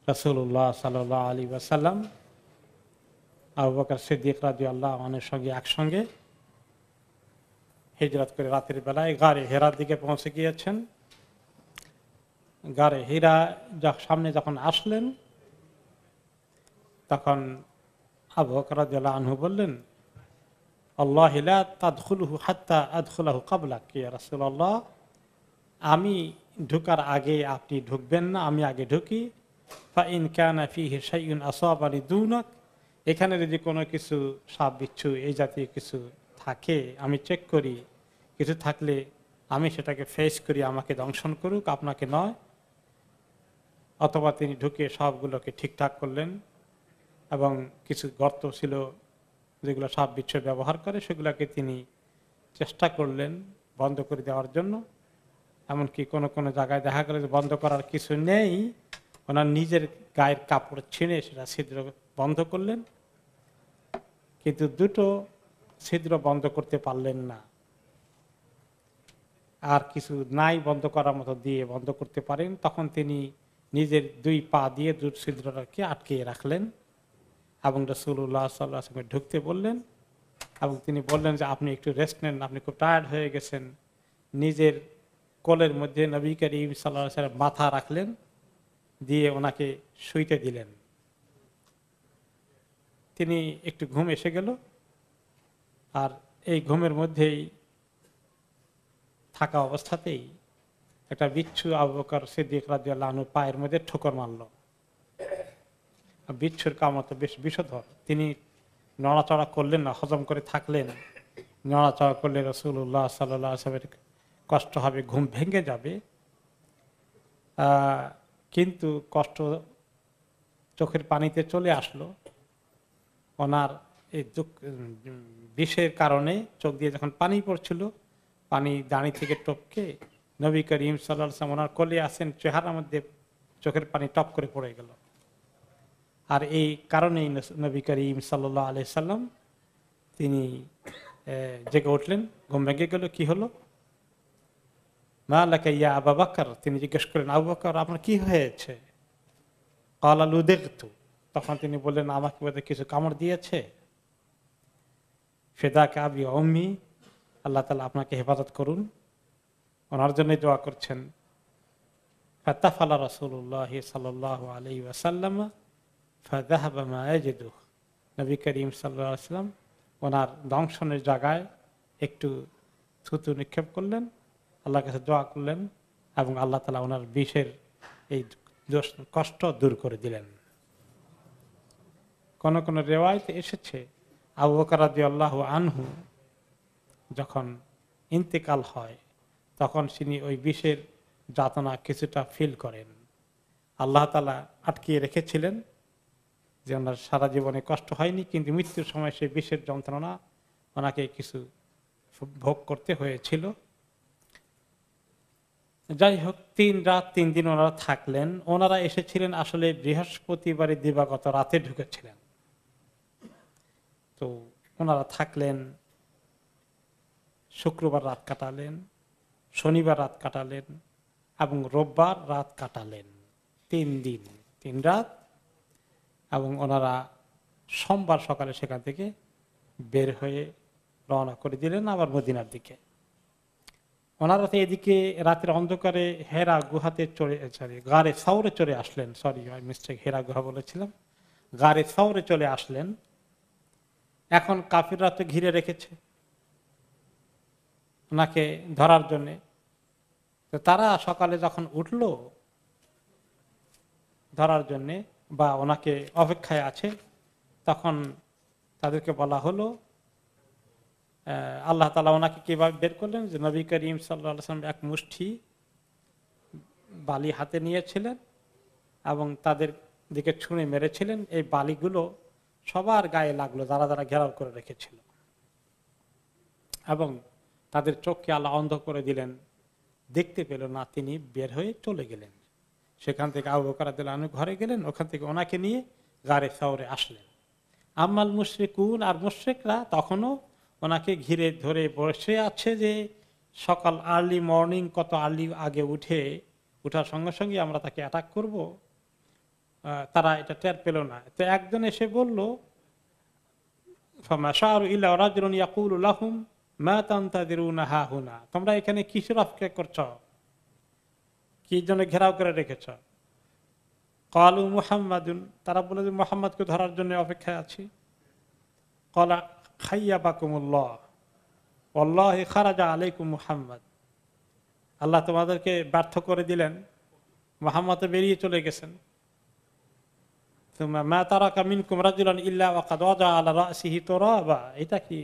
রাসূলুল্লাহ সাল্লাল্লাহু আলাইহি ওয়াসাল্লাম আবু বকর সিদ্দিক রাদিয়াল্লাহু আনহুর সঙ্গে একসঙ্গে হিজরত করে রাতের বেলায় গারে হেরার দিকে পৌঁছে গিয়েছেন। গারে হীরা সামনে যখন আসলেন তখন আবু বকর রাদিয়াল্লাহু আনহু বললেন, আল্লাহি লা তাদখুলুহু হাত্তা আদখুলাহু ক্বাবলাক ইয়া রাসূলুল্লাহ, আমি ঢোকার আগে আপনি ঢুকবেন না, আমি আগে ঢুকি। ফাইন কানা ফীহি শাইউন আসাবানি দুনাক, এখানে যদি কোনো কিছু সাপ বিচ্ছু এই জাতীয় কিছু থাকে আমি চেক করি, কিছু থাকলে আমি সেটাকে ফেস করি, আমাকে দংশন করুক, আপনাকে নয়। অথবা তিনি ঢুকে সবগুলোকে ঠিকঠাক করলেন এবং কিছু গর্ত ছিল যেগুলো সাপ বিচ্ছু ব্যবহার করে সেগুলোকে তিনি চেষ্টা করলেন বন্ধ করে দেওয়ার জন্য। এমনকি কোনো কোনো জায়গায় দেখা গেল যে বন্ধ করার কিছু নেই, ওনার নিজের গায়ের কাপড় ছিঁড়ে সেটা ছিদ্র বন্ধ করলেন, কিন্তু দুটো ছিদ্র বন্ধ করতে পারলেন না। আর কিছু নাই বন্ধ করার মতো দিয়ে বন্ধ করতে পারেন, তখন তিনি নিজের দুই পা দিয়ে দুটো ছিদ্রটাকে আটকে রাখলেন এবং রাসূলুল্লাহ সাল্লাল্লাহু আলাইহি ওয়াসাল্লাম ঢুকতে বললেন এবং তিনি বললেন যে আপনি একটু রেস্ট নেন, আপনি খুব টায়ার্ড হয়ে গেছেন। নিজের কোলের মধ্যে নবী করিম সাল্লাল্লাহু আলাইহি ওয়াসাল্লাম মাথা রাখলেন, দিয়ে ওনাকে শুইতে দিলেন। তিনি একটু ঘুম এসে গেল, আর এই ঘুমের মধ্যেই থাকা অবস্থাতেই একটা বিচ্ছু আবু বকর সিদ্দিক রাদিয়াল্লাহু আনহু পায়ের মধ্যে ঠোকর মারল। বিচ্ছুর কামড় তো বেশ বিষধর, তিনি নড়াচড়া করলেন না, হজম করে থাকলেন। নড়াচড়া করলে রাসূলুল্লাহ সাল্লাল্লাহু আলাইহি ওয়াসাল্লামের কষ্ট হবে, ঘুম ভেঙে যাবে। কিন্তু কষ্ট চোখের পানিতে চলে আসলো। ওনার এই বিষের কারণে চোখ দিয়ে যখন পানি পড়ছিল, পানি দাঁড়ি থেকে টপকে নবী করিম সাল্লাল্লাহু আলাইহি ওয়াসাল্লাম ওনার কোলে আসেন, চেহারার মধ্যে চোখের পানি টপ করে পড়ে গেল। আর এই কারণেই নবী করিম সাল্লাল্লাহু আলাইহি সাল্লাম তিনি জেগে উঠলেন, ঘুম ভেঙে গেল। কি হলো? মা লাকা ইয়া আবু বকর, তিনি জিজ্ঞেস করলেন, আবু বকর আপনার কি হয়েছে? ক্বালা লুদিগতু, তখন তিনি বললেন আমাকে বোধহয় কিছু কামড় দিয়েছে। ফিদাকা আবি ওয়া উম্মি, আল্লাহ তাআলা আপনাকে হেফাজত করুন। ওনার জন্য দোয়া করছেন। ফাতাফালা রাসূলুল্লাহ সাল্লাল্লাহু আলাইহি ওয়াসাল্লাম ফাযাহাবা মা ইয়াজিদু, নবী করিম সাল্লাল্লাহু আলাইহি ওয়াসাল্লাম ওনার দংশনের জায়গায় একটু থুতু নিক্ষেপ করলেন, আল্লাহর কাছে দোয়া করলেন এবং আল্লাহ তাআলা ওনার বিষের এই কষ্ট দূর করে দিলেন। কোন কোন রিওয়ায়াতে এসেছে আবু বকর রাদিয়াল্লাহু আনহু যখন ইন্তেকাল হয় তখন তিনি ওই বিষের যাতনা কিছুটা ফিল করেন। আল্লাহ তাআলা আটকিয়ে রেখেছিলেন যে ওনার সারা জীবনে কষ্ট হয়নি, কিন্তু মৃত্যুর সময় সেই বিষের যন্ত্রণা ওনাকে কিছু ভোগ করতে হয়েছিল। যাই হোক, 3 রাত 3 দিন ওনারা থাকলেন। ওনারা এসেছিলেন আসলে বৃহস্পতিবারে দিবাগত রাতে ঢুকেছিলেন। তো ওনারা থাকলেন, শুক্রবার রাত কাটালেন, শনিবার রাত কাটালেন এবং রোববার রাত কাটালেন। 3 দিন 3 রাত। এবং ওনারা সোমবার সকালে সেখান থেকে বের হয়ে রওনা করে দিলেন আবার মদিনার দিকে। ওনারা তো এদিকে রাতের অন্ধকারে হেরা গুহাতে গারে সাউরে চলে আসলেন। মিস্টেক, হেরা গুহা বলেছিলাম, গারে সাউরে চলে আসলেন। এখন কাফিররা তো ঘিরে রেখেছে ওনাকে ধরার জন্য। তো তারা সকালে যখন উঠল ধরার জন্য বা ওনাকে অপেক্ষায় আছে, তখন তাদেরকে বলা হলো আল্লাহ তাআলা ওনাকে কিভাবে বের করলেন, যে নবী করিম সাল্লাল্লাহু আলাইহি ওয়াসাল্লাম এক মুষ্টি বালি হাতে নিয়েছিলেন এবং তাদের দিকে ছুঁড়ে মেরেছিলেন। এই বালিগুলো সবার গায়ে লাগলো যারা যারা ঘেরাও করে রেখেছিল, এবং তাদের চোখকে আল্লাহ অন্ধ করে দিলেন, দেখতে পেল না। তিনি বের হয়ে চলে গেলেন। সেখান থেকে আবু বকর রাদিয়াল্লাহু আনহু ঘরে গেলেন, ওখান থেকে ওনাকে নিয়ে গারে সাউরে আসলেন। আম্মাল মুশরিকুন, আর মুশরিকরা তখনও ওনাকে ঘিরে ধরে বসে আছে যে সকাল আর্লি মর্নিং, কত আর্লি আগে উঠার সঙ্গে সঙ্গে আমরা তাকে অ্যাটাক করব। তারা এটা টের পেল না। তো একজন এসে বলল, তোমরা এখানে কিসের অপেক্ষা করছ, কি জন্য ঘেরাও করে রেখেছ? ক্বালু মুহাম্মাদুন, তারা বলে যে মুহাম্মদকে ধরার জন্য অপেক্ষায় আছি। ক্বালা খাইয়াবাকুমুল্লাহ ওয়াল্লাহি খারাজা আলাইকুম মুহাম্মদ, আল্লাহ তোমাদেরকে ব্যর্থ করে দিলেন, মুহাম্মদ বেরিয়ে চলে গেছেন। মা তারাকা মিনকুম রাজুলান ইল্লা ওয়াকাদ ওয়াজা আলা রাসিহি তুরাবা, এটা কি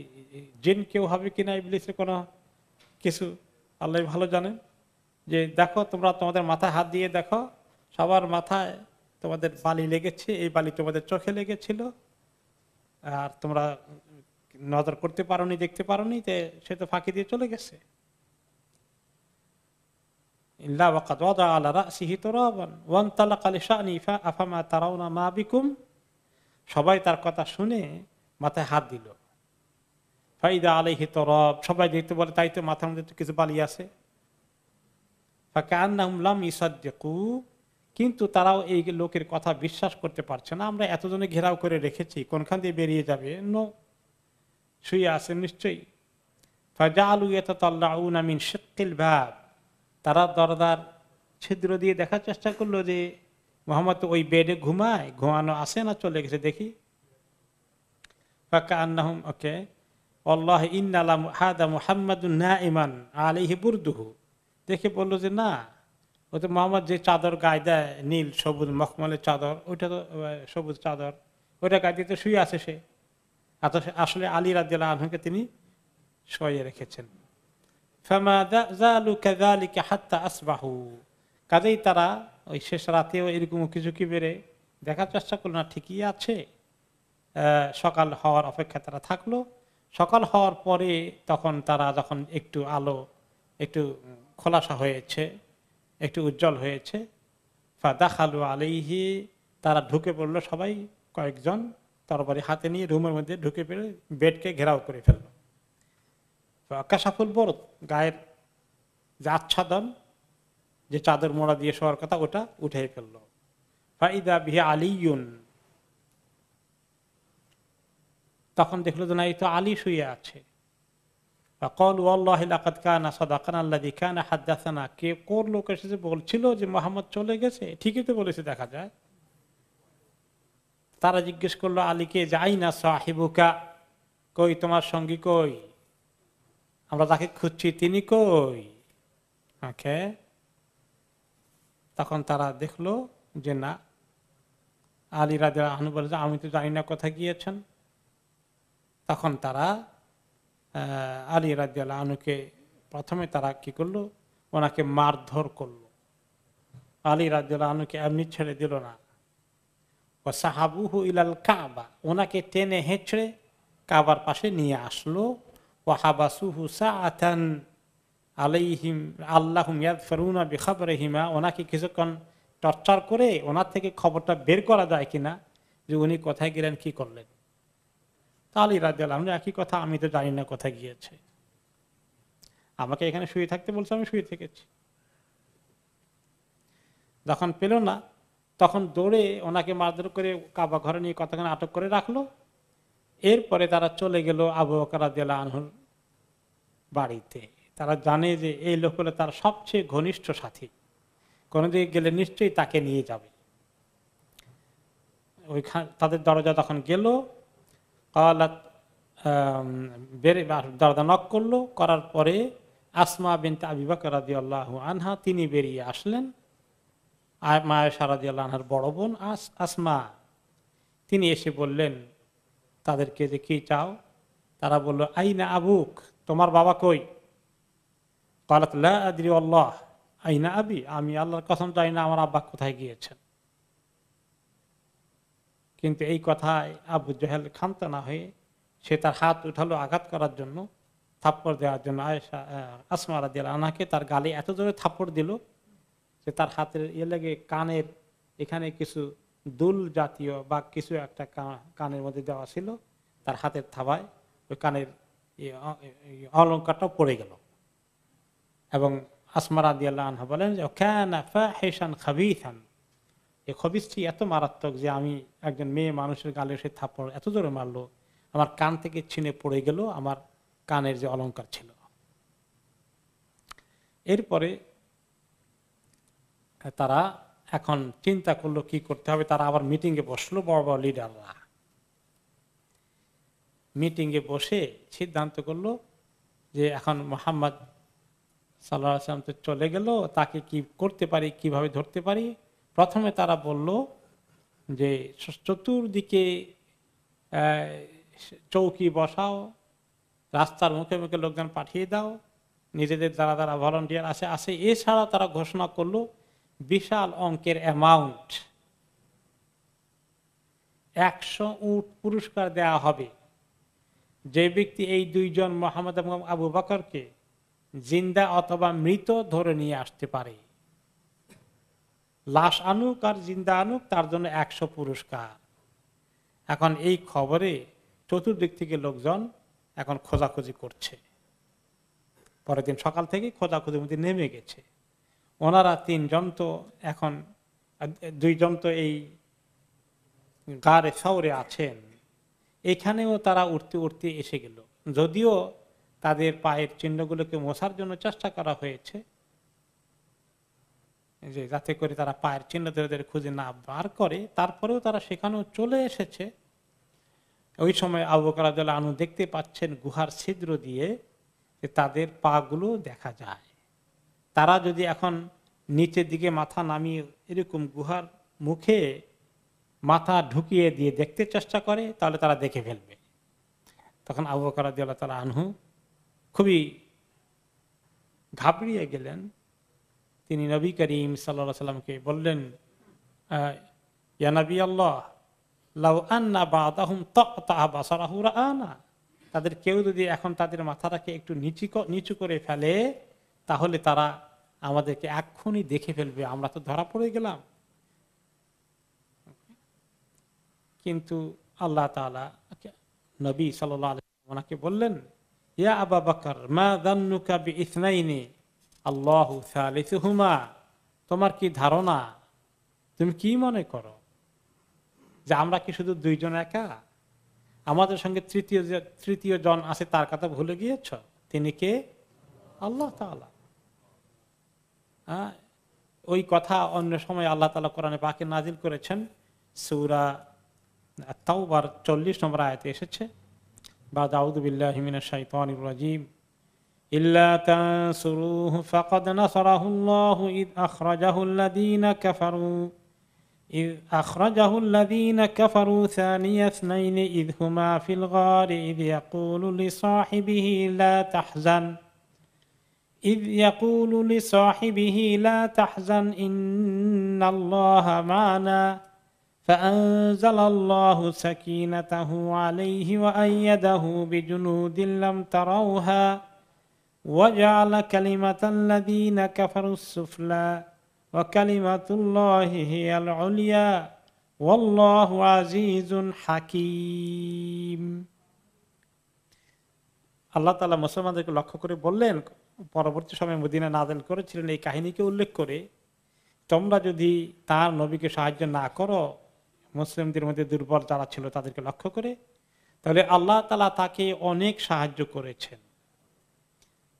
জিন কেউ হবে কিনা ইবলিসের কোনো কিছু, আল্লাহ ভালো জানেন। যে দেখো তোমরা তোমাদের মাথায় হাত দিয়ে দেখো, সবার মাথায় তোমাদের বালি লেগেছে, এই বালি তোমাদের চোখে লেগেছিল, আর তোমরা নজর করতে পারোনি, দেখতে পারোনি, সে তো ফাঁকি দিয়ে চলে গেছে। ইল্লা ওয়াকাদ ওয়াজা আলা রাসিহি তুরাবান ওয়ানতালাকা লিশানি আফামা তারাউনা মা বিকুম, সবাই তার কথা শুনে মাথায় হাত দিল। ফাইদা আলাইহি তুরাব, সবাই দেখতে বলে তাই তো মাথার মধ্যে তো কিছু বালি আছে। ফাকান্নাহুম লাম ইসাদদিকু, কিন্তু তারাও এই লোকের কথা বিশ্বাস করতে পারছে না। আমরা এতজনে ঘেরাও করে রেখেছি, কোনখান দিয়ে বেরিয়ে যাবে, নো, শুয়ে আছে নিশ্চয়ই। ফাজালু ইয়াতাতাল্লাউনা মিন শিক্কিল বাব, তারা দরজার ছিদ্র দিয়ে দেখার চেষ্টা করলো যে মুহাম্মদ তো ওই বেডে ঘুমায়, ঘুমানো আসে না চলে গেছে দেখি। ফাকান্নাহুম ওকে আল্লাহ ইন্নালা হাদা মুহাম্মাদুন নাইমান আলাইহি বুরদুহু, দেখে বললো যে না, ও তো মোহাম্মদ যে চাদর গায়ে দেয়, নীল সবুজ মখমলের চাদর, ওইটা তো সবুজ চাদর, ওইটা গায়ে দিয়ে তো শুয়ে আছে সে। আসলে আলী রাদিয়াল্লাহু আনহুকে তিনি শুয়ে রেখেছেন। কাজেই তারা ওই শেষ রাতেও এরকম উকিঝুঁকি বেড়ে দেখার চেষ্টা করলো না, ঠিকই আছে। সকাল হওয়ার অপেক্ষা তারা থাকলো। সকাল হওয়ার পরে তখন তারা যখন একটু আলো একটু খোলাসা হয়েছে, একটু উজ্জ্বল হয়েছে, ফাদাখালু আলাইহি, তারা ঢুকে পড়লো সবাই, কয়েকজন তরবারি হাতে নিয়ে রুমের মধ্যে ঢুকে পড়ে বেডকে ঘেরাও করে ফেললো। কাশাফুল বরদ, গায়ের যে আচ্ছাদন, যে চাদর মোড়া দিয়ে শোয়ার কথা, ওটা উঠে ফেললো। ফাইদা বিহি আলিয়ুন, তখন দেখলো যে না, এই তো আলী শুয়ে আছে। ক্বালু ওয়াল্লাহি লাকাদ কানা সাদাকানা আল্লাযী কানা হাদাসানা, কে কোন লোক এসেছে বলছিল যে মুহাম্মদ চলে গেছে, ঠিকই তো বলেছে দেখা যায়। তারা জিজ্ঞেস করলো আলীকে যে আইনা সাহিবুকা, কই তোমার সঙ্গী কই, আমরা তাকে খুঁজছি, তিনি কই। ওকে, তখন তারা দেখলো যে না, আলী রাদিয়াল্লাহু আনহু বলে যে আমি তো জানি না কোথায় গিয়েছেন। তখন তারা আলী রাদিয়াল্লাহু আনহুকে প্রথমে তারা কি করলো, ওনাকে মারধর করলো। আলী রাদিয়াল্লাহু আনহুকে এমনি ছেড়ে দিল না। ওয়া সাহাবুহু ইলাল কাবা, ওনাকে টেনে হেঁচড়ে কাবার পাশে নিয়ে আসলো। ওয়া হাবাসুহু সাআতান আলাইহিম আল্লাহুম ইয়াগফিরুনা বিখাবরিহিমা, ওনাকে কিছুক্ষণ টর্চার করে ওনার থেকে খবরটা বের করা যায় কিনা যে উনি কোথায় গেলেন, কি করলেন। আলী রাদিয়াল্লাহু আনহু একই কথা, আমি তো জানি না কোথায় গিয়েছে, আমাকে এখানে শুয়ে থাকতে বলছে, আমি শুয়ে থেকেছি। যখন পেল না, তখন দৌড়ে ওনাকে মারধর করে কাবা ঘরে নিয়ে কতক্ষণ আটক করে রাখলো। এরপরে তারা চলে গেল আবু বকর রাদিয়াল্লাহু আনহুর বাড়িতে। তারা জানে যে এই লোক হলো তার সবচেয়ে ঘনিষ্ঠ সাথী, কোনোদিকে গেলে নিশ্চয়ই তাকে নিয়ে যাবে। ওইখানে তাদের দরজা তখন গেল, দরজা নক করলো, করার পরে আসমা বিনতে আবি বকর রাদিয়াল্লাহু আনহা তিনি বেরিয়ে আসলেন। মা আয়েশা রাদিয়াল্লাহু আনহার বড় বোন আসমা, তিনি এসে বললেন তাদেরকে যে কি চাও। তারা বলল আইনা আবুক, তোমার বাবা কই? ক্বালাত লা আদরি আল্লাহ আইনা আবি, আমি আল্লাহর কসম জানি না আমার আব্বা কোথায় গিয়েছেন। কিন্তু এই কথায় আবু জাহেল ক্ষান্ত না হয়ে সে তার হাত উঠালো আঘাত করার জন্য, থাপ্পড় দেওয়ার জন্য। আয়েশা আসমা রাদিয়াল্লাহু আনহাকে তার গালে এত জোরে থাপ্পড় দিল যে তার হাতের লেগে কানের এখানে কিছু দুল জাতীয় বা কিছু একটা কানের মধ্যে দেওয়া ছিল, তার হাতের থাবায় ওই কানের অলঙ্কারটাও পড়ে গেল। এবং আসমা রাদিয়াল্লাহু আনহা বলেন যে কানা ফাহিশান খাবিসান, এই খবিসটি এত মারাত্মক যে আমি একজন মেয়ে মানুষের গালে সে থাপ্পড় এত জোরে মারলো, আমার কান থেকে ছিঁড়ে পড়ে গেল আমার কানের যে অলংকার ছিল। এরপরে তারা এখন চিন্তা করলো কি করতে হবে। তারা আবার মিটিং এ বসলো, বড় বড় লিডাররা মিটিং এ বসে সিদ্ধান্ত করলো যে এখন মুহাম্মদ সাল্লাল্লাহু আলাইহি ওয়াসাল্লাম তো চলে গেল, তাকে কি করতে পারি, কিভাবে ধরতে পারি। প্রথমে তারা বলল যে চতুর্দিকে চৌকি বসাও, রাস্তার মুখে মুখে লোকজন পাঠিয়ে দাও, নিজেদের যারা যারা ভলান্টিয়ার আসে। এছাড়া তারা ঘোষণা করলো বিশাল অঙ্কের অ্যামাউন্ট, 100 উট পুরস্কার দেয়া হবে যে ব্যক্তি এই দুইজন মুহাম্মদ এবং আবু বকরকে জিন্দা অথবা মৃত ধরে নিয়ে আসতে পারে। লাশ আনুক আর জিন্দা আনুক, তার জন্য 100 পুরস্কার। এখন এই খবরে চতুর্দিক থেকে লোকজন এখন খোঁজাখুঁজি করছে। পরের দিন সকাল থেকে খোঁজাখুঁজির মধ্যে নেমে গেছে। ওনারা 3 জন তো এখন 2 জন তো এই গারে শহরে আছেন, এখানেও তারা উঠতে উঠতে এসে গেল। যদিও তাদের পায়ের চিহ্নগুলোকে মোছার জন্য চেষ্টা করা হয়েছে, যে যাতে করে তারা পায়ের চিহ্ন ধরে ধরে খুঁজে না বার করে, তারপরেও তারা সেখানেও চলে এসেছে। ওই সময় আবু বকর রাদিয়াল্লাহু আনহু দেখতে পাচ্ছেন গুহার ছিদ্র দিয়ে যে তাদের পা গুলো দেখা যায়। তারা যদি এখন নিচের দিকে মাথা নামিয়ে এরকম গুহার মুখে মাথা ঢুকিয়ে দিয়ে দেখতে চেষ্টা করে, তাহলে তারা দেখে ফেলবে। তখন আবু বকর রাদিয়াল্লাহু তাআলা আনহু খুবই ঘাবড়িয়ে গেলেন। তিনি নবী করিম সাল্লাল্লাহু আলাইহি সাল্লামকে বললেন, ইয়া নবী আল্লাহ, লাউ আন্না বাদাহুম তা'তা বাসারাহু রাআনা, তাদের কেউ যদি এখন তাদের মাথাটাকে একটু নিচু করে ফেলে, তাহলে তারা আমাদেরকে এক্ষুনি দেখে ফেলবে, আমরা তো ধরা পড়ে গেলাম। কিন্তু আল্লাহ তাআলা নবী সাল্লাল্লাহু আলাইহি ওয়াসাল্লাম ওনাকে বললেন, ইয়া আবু বকর মা যান্নুকা বিইসনাইনি আল্লাহু সালিসুহুমা, তোমার কি ধারণা, তুমি কি মনে করো যে আমরা কি শুধু 2 জন একা? আমাদের সঙ্গে তৃতীয় জন আছে, তার কথা ভুলে গিয়েছ? তিনি কে? আল্লাহ তাআলা। ওই কথা অন্য সময় আল্লাহ তাআলা কোরআনে পাকে নাজিল করেছেন। সূরা আত-তাওবার 40 নম্বর আয়াতে এসেছে, বা আউযু বিল্লাহি মিনাশ শাইতানির রাজীম, ইল্লা তানসুরুহু ফাকাদ নাসারাহুল্লাহু ইয আখরাজাহু الذين كفروا ثاني اثنين إذ هما في الغار إذ يقول لصاحبه لا تحزن إن الله معنا فأنزل الله سكينته عليه وأيده بجنود لم تروها وجعل كلمة الذين كفروا السفلى وكلمة الله هي العليا والله عزيز حكيم। আল্লাহ তাআলা মুসলমানদেরকে লক্ষ্য করে বললেন, পরবর্তী সময়ে মদিনা নাযিল করেছিলেন এই কাহিনীকে উল্লেখ করে, তোমরা যদি তার নবীকে সাহায্য না করো, মুসলিমদের মধ্যে দুর্বল যারা ছিল তাদেরকে লক্ষ্য করে, তাহলে আল্লাহ তাআলা তাকে অনেক সাহায্য করেছেন।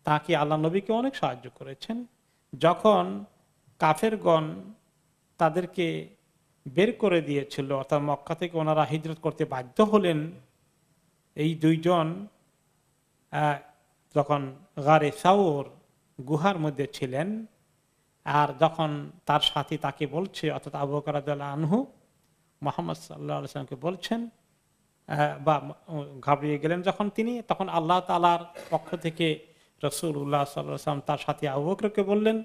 তাকে আল্লাহ নবীকে অনেক সাহায্য করেছেন। যখন কাফেরগণ তাদেরকে বের করে দিয়েছিল, অর্থাৎ মক্কা থেকে ওনারা হিজরত করতে বাধ্য হলেন, এই 2 জন যখন গারে সাউর গুহার মধ্যে ছিলেন, আর যখন তার সাথী তাকে বলছে, অর্থাৎ আবু বকর রাদিয়াল্লাহু আনহু মুহাম্মদ সাল্লাল্লাহু আলাইহি ওয়াসাল্লামকে বলছেন, বা ঘাবড়িয়ে গেলেন যখন তিনি, তখন আল্লাহ তাআলার পক্ষ থেকে রাসূলুল্লাহ সাল্লাল্লাহু আলাইহি ওয়াসাল্লাম তার সাথী আবু বকরকে বললেন,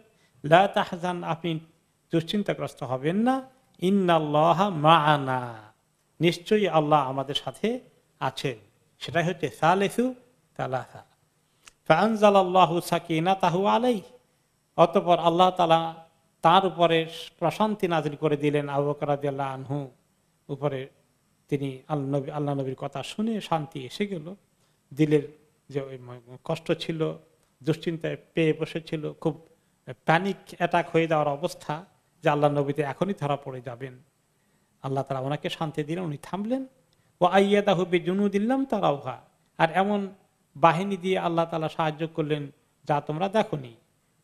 লা তাহজান, আপনি দুশ্চিন্তাগ্রস্ত হবেন না, ইন্নাল্লাহা মা'ানা, নিশ্চয়ই আল্লাহ আমাদের সাথে আছেন। সেটাই হচ্ছে সালিসু সালাসা। ফাআনজালাল্লাহু সাকিনাতাহু আলাইহি, অতঃপর আল্লাহ তাআলা তার উপরে প্রশান্তি নাযিল করে দিলেন আবু বকর রাদিয়াল্লাহু আনহু উপরে। তিনি আল্লাহ নবীর কথা শুনে শান্তি এসে গেল। দিলের যে কষ্ট ছিল, দুশ্চিন্তায় পেয়ে বসেছিল, খুব প্যানিক অ্যাটাক হয়ে যাওয়ার অবস্থা, যে আল্লাহ নবীতে এখনই ধরা পড়ে যাবেন। আল্লাহ তাআলা ওনাকে শান্তি দিলেন, উনি থামলেন। ও আইয়াদাহু বিজুনুদিল্লাম তারাউহা, আর এমন বাহিনী দিয়ে আল্লাহ তাআলা সাহায্য করলেন যা তোমরা দেখোনি।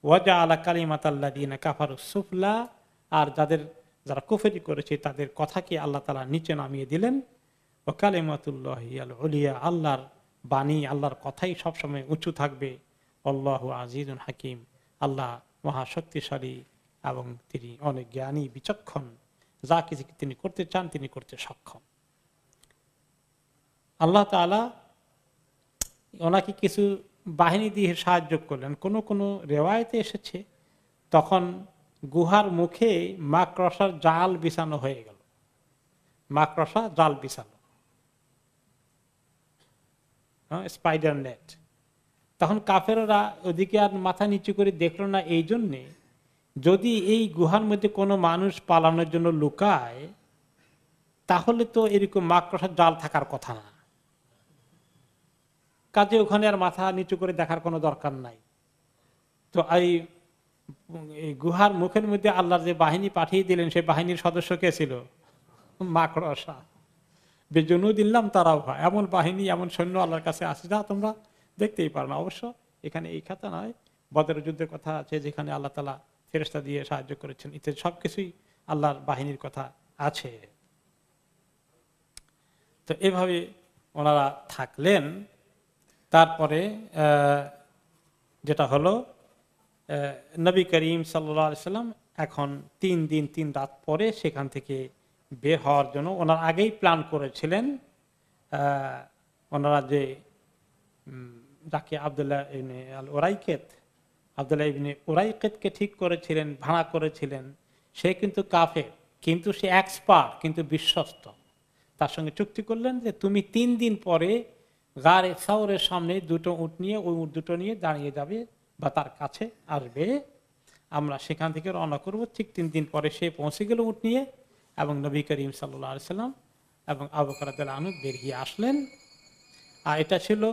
ওয়াজা আলা কালিমাতাল্লাযিনা কাফারুস সুফলা, আর যারা কুফরি করেছে তাদের কথাকে আল্লাহ তাআলা নিচে নামিয়ে দিলেন। ও কালিমাতুল্লাহি আল উলিয়া, আল্লাহর বাণী, আল্লাহর কথাই সবসময় উঁচু থাকবে। আল্লাহু আজিজুন হাকিম, আল্লাহ মহাশক্তিশালী এবং তিনি অনেক জ্ঞানী বিচক্ষণ, যা কিছু তিনি করতে চান তিনি করতে সক্ষম। আল্লাহ তাআলা ওনাকে কিছু বাহিনী দিয়ে সাহায্য করলেন। কোন কোন রেওয়ায়েতে এসেছে তখন গুহার মুখে মাকড়সার জাল বিছানো হয়ে গেল, মাকড়সা জাল বিছানো, স্পাইডার নেট। তখন কাফেররা ওদিকে আর মাথা নিচু করে দেখলো না, এই জন্যে যদি এই গুহার মধ্যে কোনো মানুষ পালানোর জন্য লুকায় তাহলে তো এরকম মাকড়সার জাল থাকার কথা না, কাজে ওখানে আর মাথা নিচু করে দেখার কোনো দরকার নাই। তো এই গুহার মুখের মধ্যে আল্লাহর যে বাহিনী পাঠিয়ে দিলেন সেই বাহিনীর সদস্য কে ছিল? মাকড়সা। বেজনু দিলাম তারাও, এমন বাহিনী এমন সৈন্য আল্লাহর কাছে আসে যা তোমরা দেখতেই পারো না। অবশ্য এখানে এই খাতা নয়, বদরের যুদ্ধের কথা আছে যেখানে আল্লাহ তাআলা ফেরেশতা দিয়ে সাহায্য করেছেন, ইত্যাদি সবকিছুই আল্লাহর বাহিনীর কথা আছে। তো এভাবে ওনারা থাকলেন। তারপরে যেটা হলো নবী করিম সাল্লাল্লাহু আলাইহি সাল্লাম এখন 3 দিন 3 রাত পরে সেখান থেকে বের হওয়ার জন্য ওনারা আগেই প্ল্যান করেছিলেন। ওনারা যে যাকে আব্দুল্লাহ ইবনে আল উরাইকিত, আব্দুল্লাহ ইবনে উরাইকিতকে ঠিক করেছিলেন, ভাড়া করেছিলেন, সে কিন্তু কাফের, কিন্তু সে এক্সপার্ট, কিন্তু বিশ্বস্ত। তার সঙ্গে চুক্তি করলেন যে তুমি 3 দিন পরে গারে সাউরের সামনে 2টো উট নিয়ে, ওই উট দুটো নিয়ে দাঁড়িয়ে যাবে বা তার কাছে আসবে, আমরা সেখান থেকে রওনা করব। ঠিক 3 দিন পরে সে পৌঁছে গেল উট নিয়ে, এবং নবী করিম সাল্লাল্লাহু আলাইহি সাল্লাম এবং আবু বকর রাদিয়াল্লাহু আনহু বেরিয়ে আসলেন। আর এটা ছিল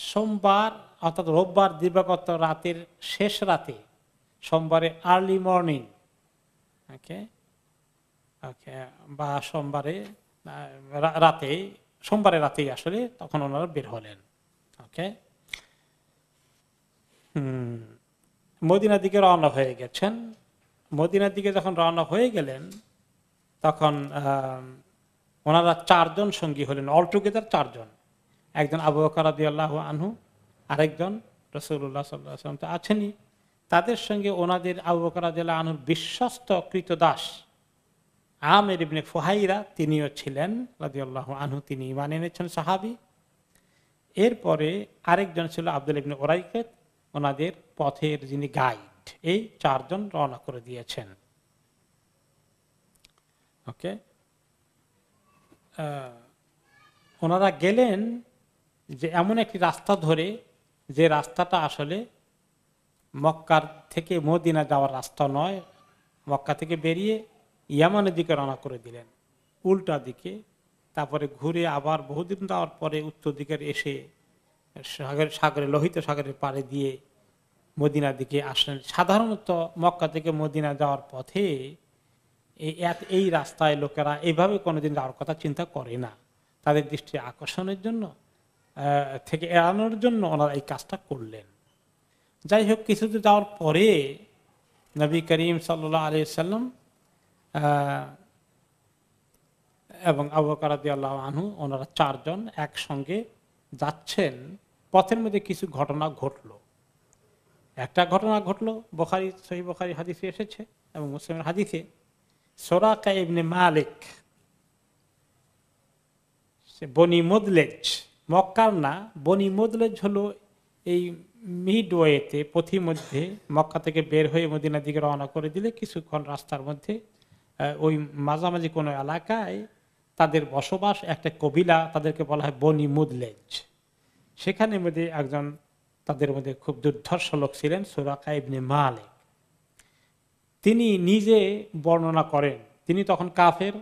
সোমবার অর্থাৎ রোববার দিবাগত রাতের শেষ রাতে, সোমবারে আর্লি মর্নিং, ওকে ওকে, বা সোমবারে রাতে, সোমবারের রাতেই আসলে তখন ওনারা বের হলেন। ওকে, মদিনার দিকে রওনা হয়ে গেছেন। মদিনার দিকে যখন রওনা হয়ে গেলেন তখন ওনারা 4 জন সঙ্গী হলেন, অলটুগেদার 4 জন। একজন আবু বকর রাদিয়াল্লাহু আনহু, আরেকজন রাসূলুল্লাহ সাল্লাল্লাহু আলাইহি ওয়াসাল্লাম তো আছেনই, তাদের সঙ্গে ওনাদের আবু বকর রাদিয়াল্লাহু আনহুর বিশ্বস্ত কৃতদাস আমির ইবনে ফুহাইরা তিনিও ছিলেন রাদিয়াল্লাহু আনহু, তিনি ঈমান এনেছেন, সাহাবী। এরপরে আরেকজন ছিল আব্দুল্লাহ ইবনে উরাইকিত, ওনাদের পথের যিনি গাইড। এই 4 জন রওনা করে দিয়েছেন। ওকে, ওনারা গেলেন যে এমন একটি রাস্তা ধরে যে রাস্তাটা আসলে মক্কার থেকে মদিনা যাওয়ার রাস্তা নয়। মক্কা থেকে বেরিয়ে ইয়ামানের দিকে রওনা করে দিলেন, উল্টা দিকে। তারপরে ঘুরে আবার বহুদিন যাওয়ার পরে উত্তর দিকে এসে সাগরে, লোহিত সাগরের পাড়ে দিয়ে মদিনার দিকে আসলেন। সাধারণত মক্কা থেকে মদিনা যাওয়ার পথে এই রাস্তায় লোকেরা এইভাবে কোনোদিন যাওয়ার কথা চিন্তা করে না। তাদের দৃষ্টি আকর্ষণের জন্য, থেকে এড়ানোর জন্য ওনারা এই কাজটা করলেন। যাই হোক, কিছুদূর যাওয়ার পরে নবী করিম সাল্লাল্লাহু আলাইহি ওয়াসাল্লাম এবং আবু বকর রাদিয়াল্লাহু আনহু, ওনারা 4 জন একসঙ্গে যাচ্ছেন। পথের মধ্যে কিছু ঘটনা ঘটলো। একটা ঘটনা ঘটলো সহিহ বুখারী হাদিসে এসেছে এবং মুসলিমের হাদিসে। সুরাকা ইবনে মালিক, বনি মুদলেজ, মক্কার না, বনি মুদলেজ হলো এই মিডওয়েতে, পথিমধ্যে মক্কা থেকে বের হয়ে মদিনার দিকে রওনা করে দিলে কিছুক্ষণ রাস্তার মধ্যে ওই মাঝামাঝি কোনো এলাকায় তাদের বসবাস, একটা কবিলা, তাদেরকে বলা হয় বনি মুদলেজ। সেখানে মধ্যে একজন তাদের মধ্যে খুব দুর্ধর্ষ লোক ছিলেন, সুরাকা ইবনে মালিক। তিনি নিজে বর্ণনা করেন, তিনি তখন কাফের,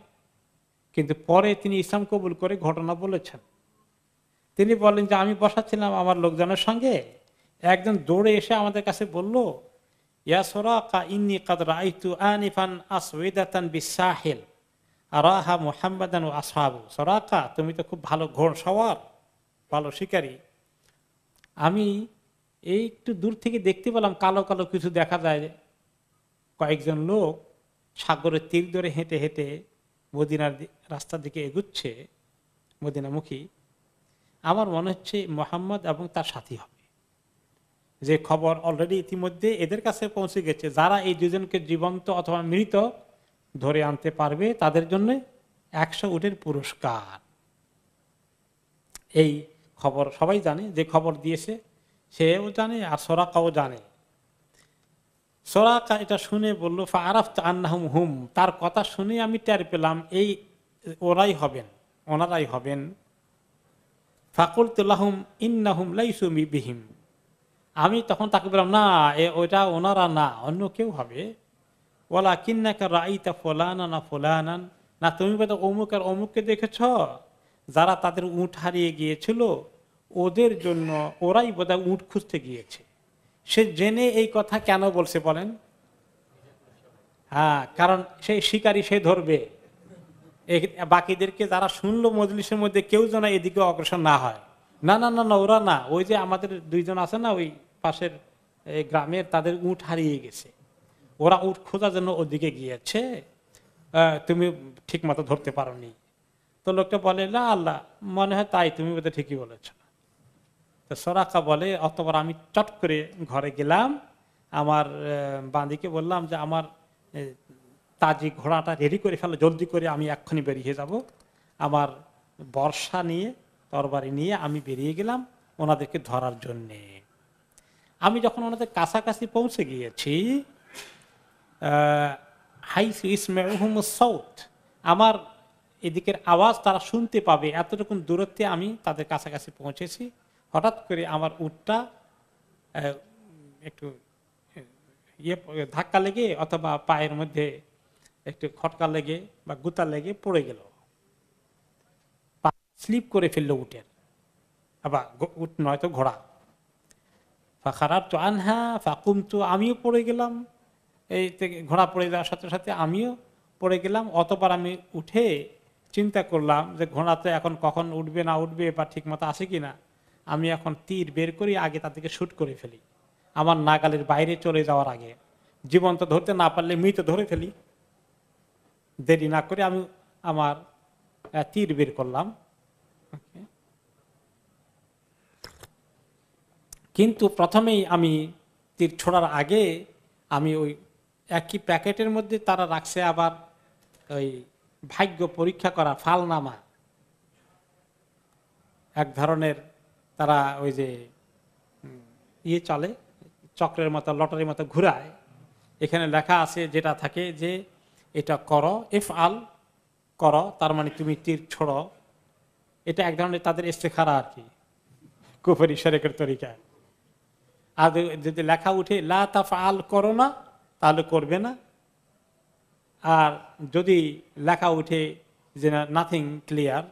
কিন্তু পরে তিনি ইসলাম কবুল করে ঘটনা বলেছেন। তিনি বলেন যে আমি বসাচ্ছিলাম আমার লোকজনের সঙ্গে, একজন দৌড়ে এসে আমাদের কাছে বলল ইয়া সুরাকা ইন্নী কাদ রাআইতু আনিফান আসওয়াদাতান বিসাহিল আরাহা মুহাম্মাদান ওয়া আসহাবু। সুরাকা, তুমি তো খুব ভালো ঘোড়সওয়ার, ভালো শিকারী। আমি এই একটু দূর থেকে দেখতে পেলাম কালো কালো কিছু দেখা যায়, কয়েকজন লোক সাগরের তীর ধরে হেঁটে হেঁটে মদিনার রাস্তার দিকে এগুচ্ছে, মদিনামুখী। আমার মনে হচ্ছে মুহাম্মদ এবং তার সাথী হবে। যে খবর অলরেডি ইতিমধ্যে এদের কাছে পৌঁছে গেছে, যারা এই দুজনকে জীবন্ত অথবা মৃত ধরে আনতে পারবে তাদের জন্য 100 উটের পুরস্কার। এই খবর সবাই জানে, যে খবর দিয়েছে সেও জানে, আর সোরাকাও জানে। সোরাকা এটা শুনে বলল, ফাআরাফতু আন্নাহুম হুম, তার কথা শুনে আমি টের পেলাম এই ওরাই হবেন, ওনারাই হবেন। ফাকুলতু লাহুম ইন্নাহুম লাইসু বিহিম, আমি তখন তাকে বললাম, না ওইটা ওনারা না, অন্য কেউ হবে। ওয়ালাকিন্নাকা রাআইতা ফুলানান ওয়া ফুলানান, না তুমি বোধহয় অমুক আর অমুককে দেখেছ, যারা তাদের উট হারিয়ে গিয়েছিল ওদের জন্য ওরাই বোধহয় উট খুঁজতে গিয়েছে। সে জেনে এই কথা কেন বলছে বলেন? হ্যাঁ, কারণ সেই শিকারী সে ধরবে। বাকিদেরকে যারা শুনলো মজলিসের মধ্যে কেউ যেন এদিকে অগ্রসর না হয়। না না না না, ওরা না, ওই যে আমাদের দুইজন আছে না ওই পাশের গ্রামের, তাদের উট হারিয়ে গেছে, ওরা উট খোঁজার জন্য ওদিকে গিয়েছে, তুমি ঠিক মতো ধরতে পারোনি। তো লোকটা বলে, না আল্লাহ, মনে হয় তাই, তুমি বোধহয় ঠিকই বলেছ। তো সোরাকা বলে, অতবার আমি চট করে ঘরে গেলাম, আমার বাঁদিকে বললাম যে আমার তাজি ঘোড়াটা রেডি করে ফেলো, জলদি করে, আমি এক্ষুনি বেরিয়ে যাব। আমার বর্ষা নিয়ে, তরবারি নিয়ে আমি বেরিয়ে গেলাম ওনাদেরকে ধরার জন্যে। আমি যখন ওনাদের কাছাকাছি পৌঁছে গিয়েছি, হাইসু ইসমাউহুম সাউত, আমার এদিকের আওয়াজ তারা শুনতে পাবে, এতটুকু দূরত্বে আমি তাদের কাছাকাছি পৌঁছেছি। হঠাৎ করে আমার উটটা একটু ধাক্কা লেগে অথবা পায়ের মধ্যে একটু খটকা লেগে বা গুতা লেগে পড়ে গেল, স্লিপ করে ফেললো উটের, আবার উট নয় তো ঘোড়া। ফাখারারতু আনহা ফাকুমতু, আমিও পড়ে গেলাম, এই থেকে ঘোড়া পড়ে যাওয়ার সাথে সাথে আমিও পড়ে গেলাম। অতবার আমি উঠে চিন্তা করলাম যে ঘোড়া তো এখন কখন উঠবে না উঠবে বা ঠিক মতো আসে কিনা, আমি এখন তীর বের করি, আগে তাদেরকে শুট করে ফেলি, আমার নাগালের বাইরে চলে যাওয়ার আগে। জীবন্ত ধরতে না পারলে মৃত ধরে ফেলি। দেরি না করে আমি আমার তীর বের করলাম। কিন্তু প্রথমেই আমি তীর ছোড়ার আগে আমি ওই একই প্যাকেটের মধ্যে তারা রাখছে আবার ওই ভাগ্য পরীক্ষা করা ফালনামা, এক ধরনের তারা ওই যে ইয়ে চলে চক্রের মতো, লটারির মতো ঘুরায়। এখানে লেখা আছে যেটা থাকে যে এটা করো, এফ আল করো, তার মানে তুমি তীর ছোড়ো। এটা এক ধরনের তাদের ইস্তেখারা আর কি, কুফরি শরিকের তরিকায়। আর যদি লেখা উঠে লা তাফআল করো না, তাহলে করবে না। আর যদি লেখা উঠে যে নাথিং ক্লিয়ার,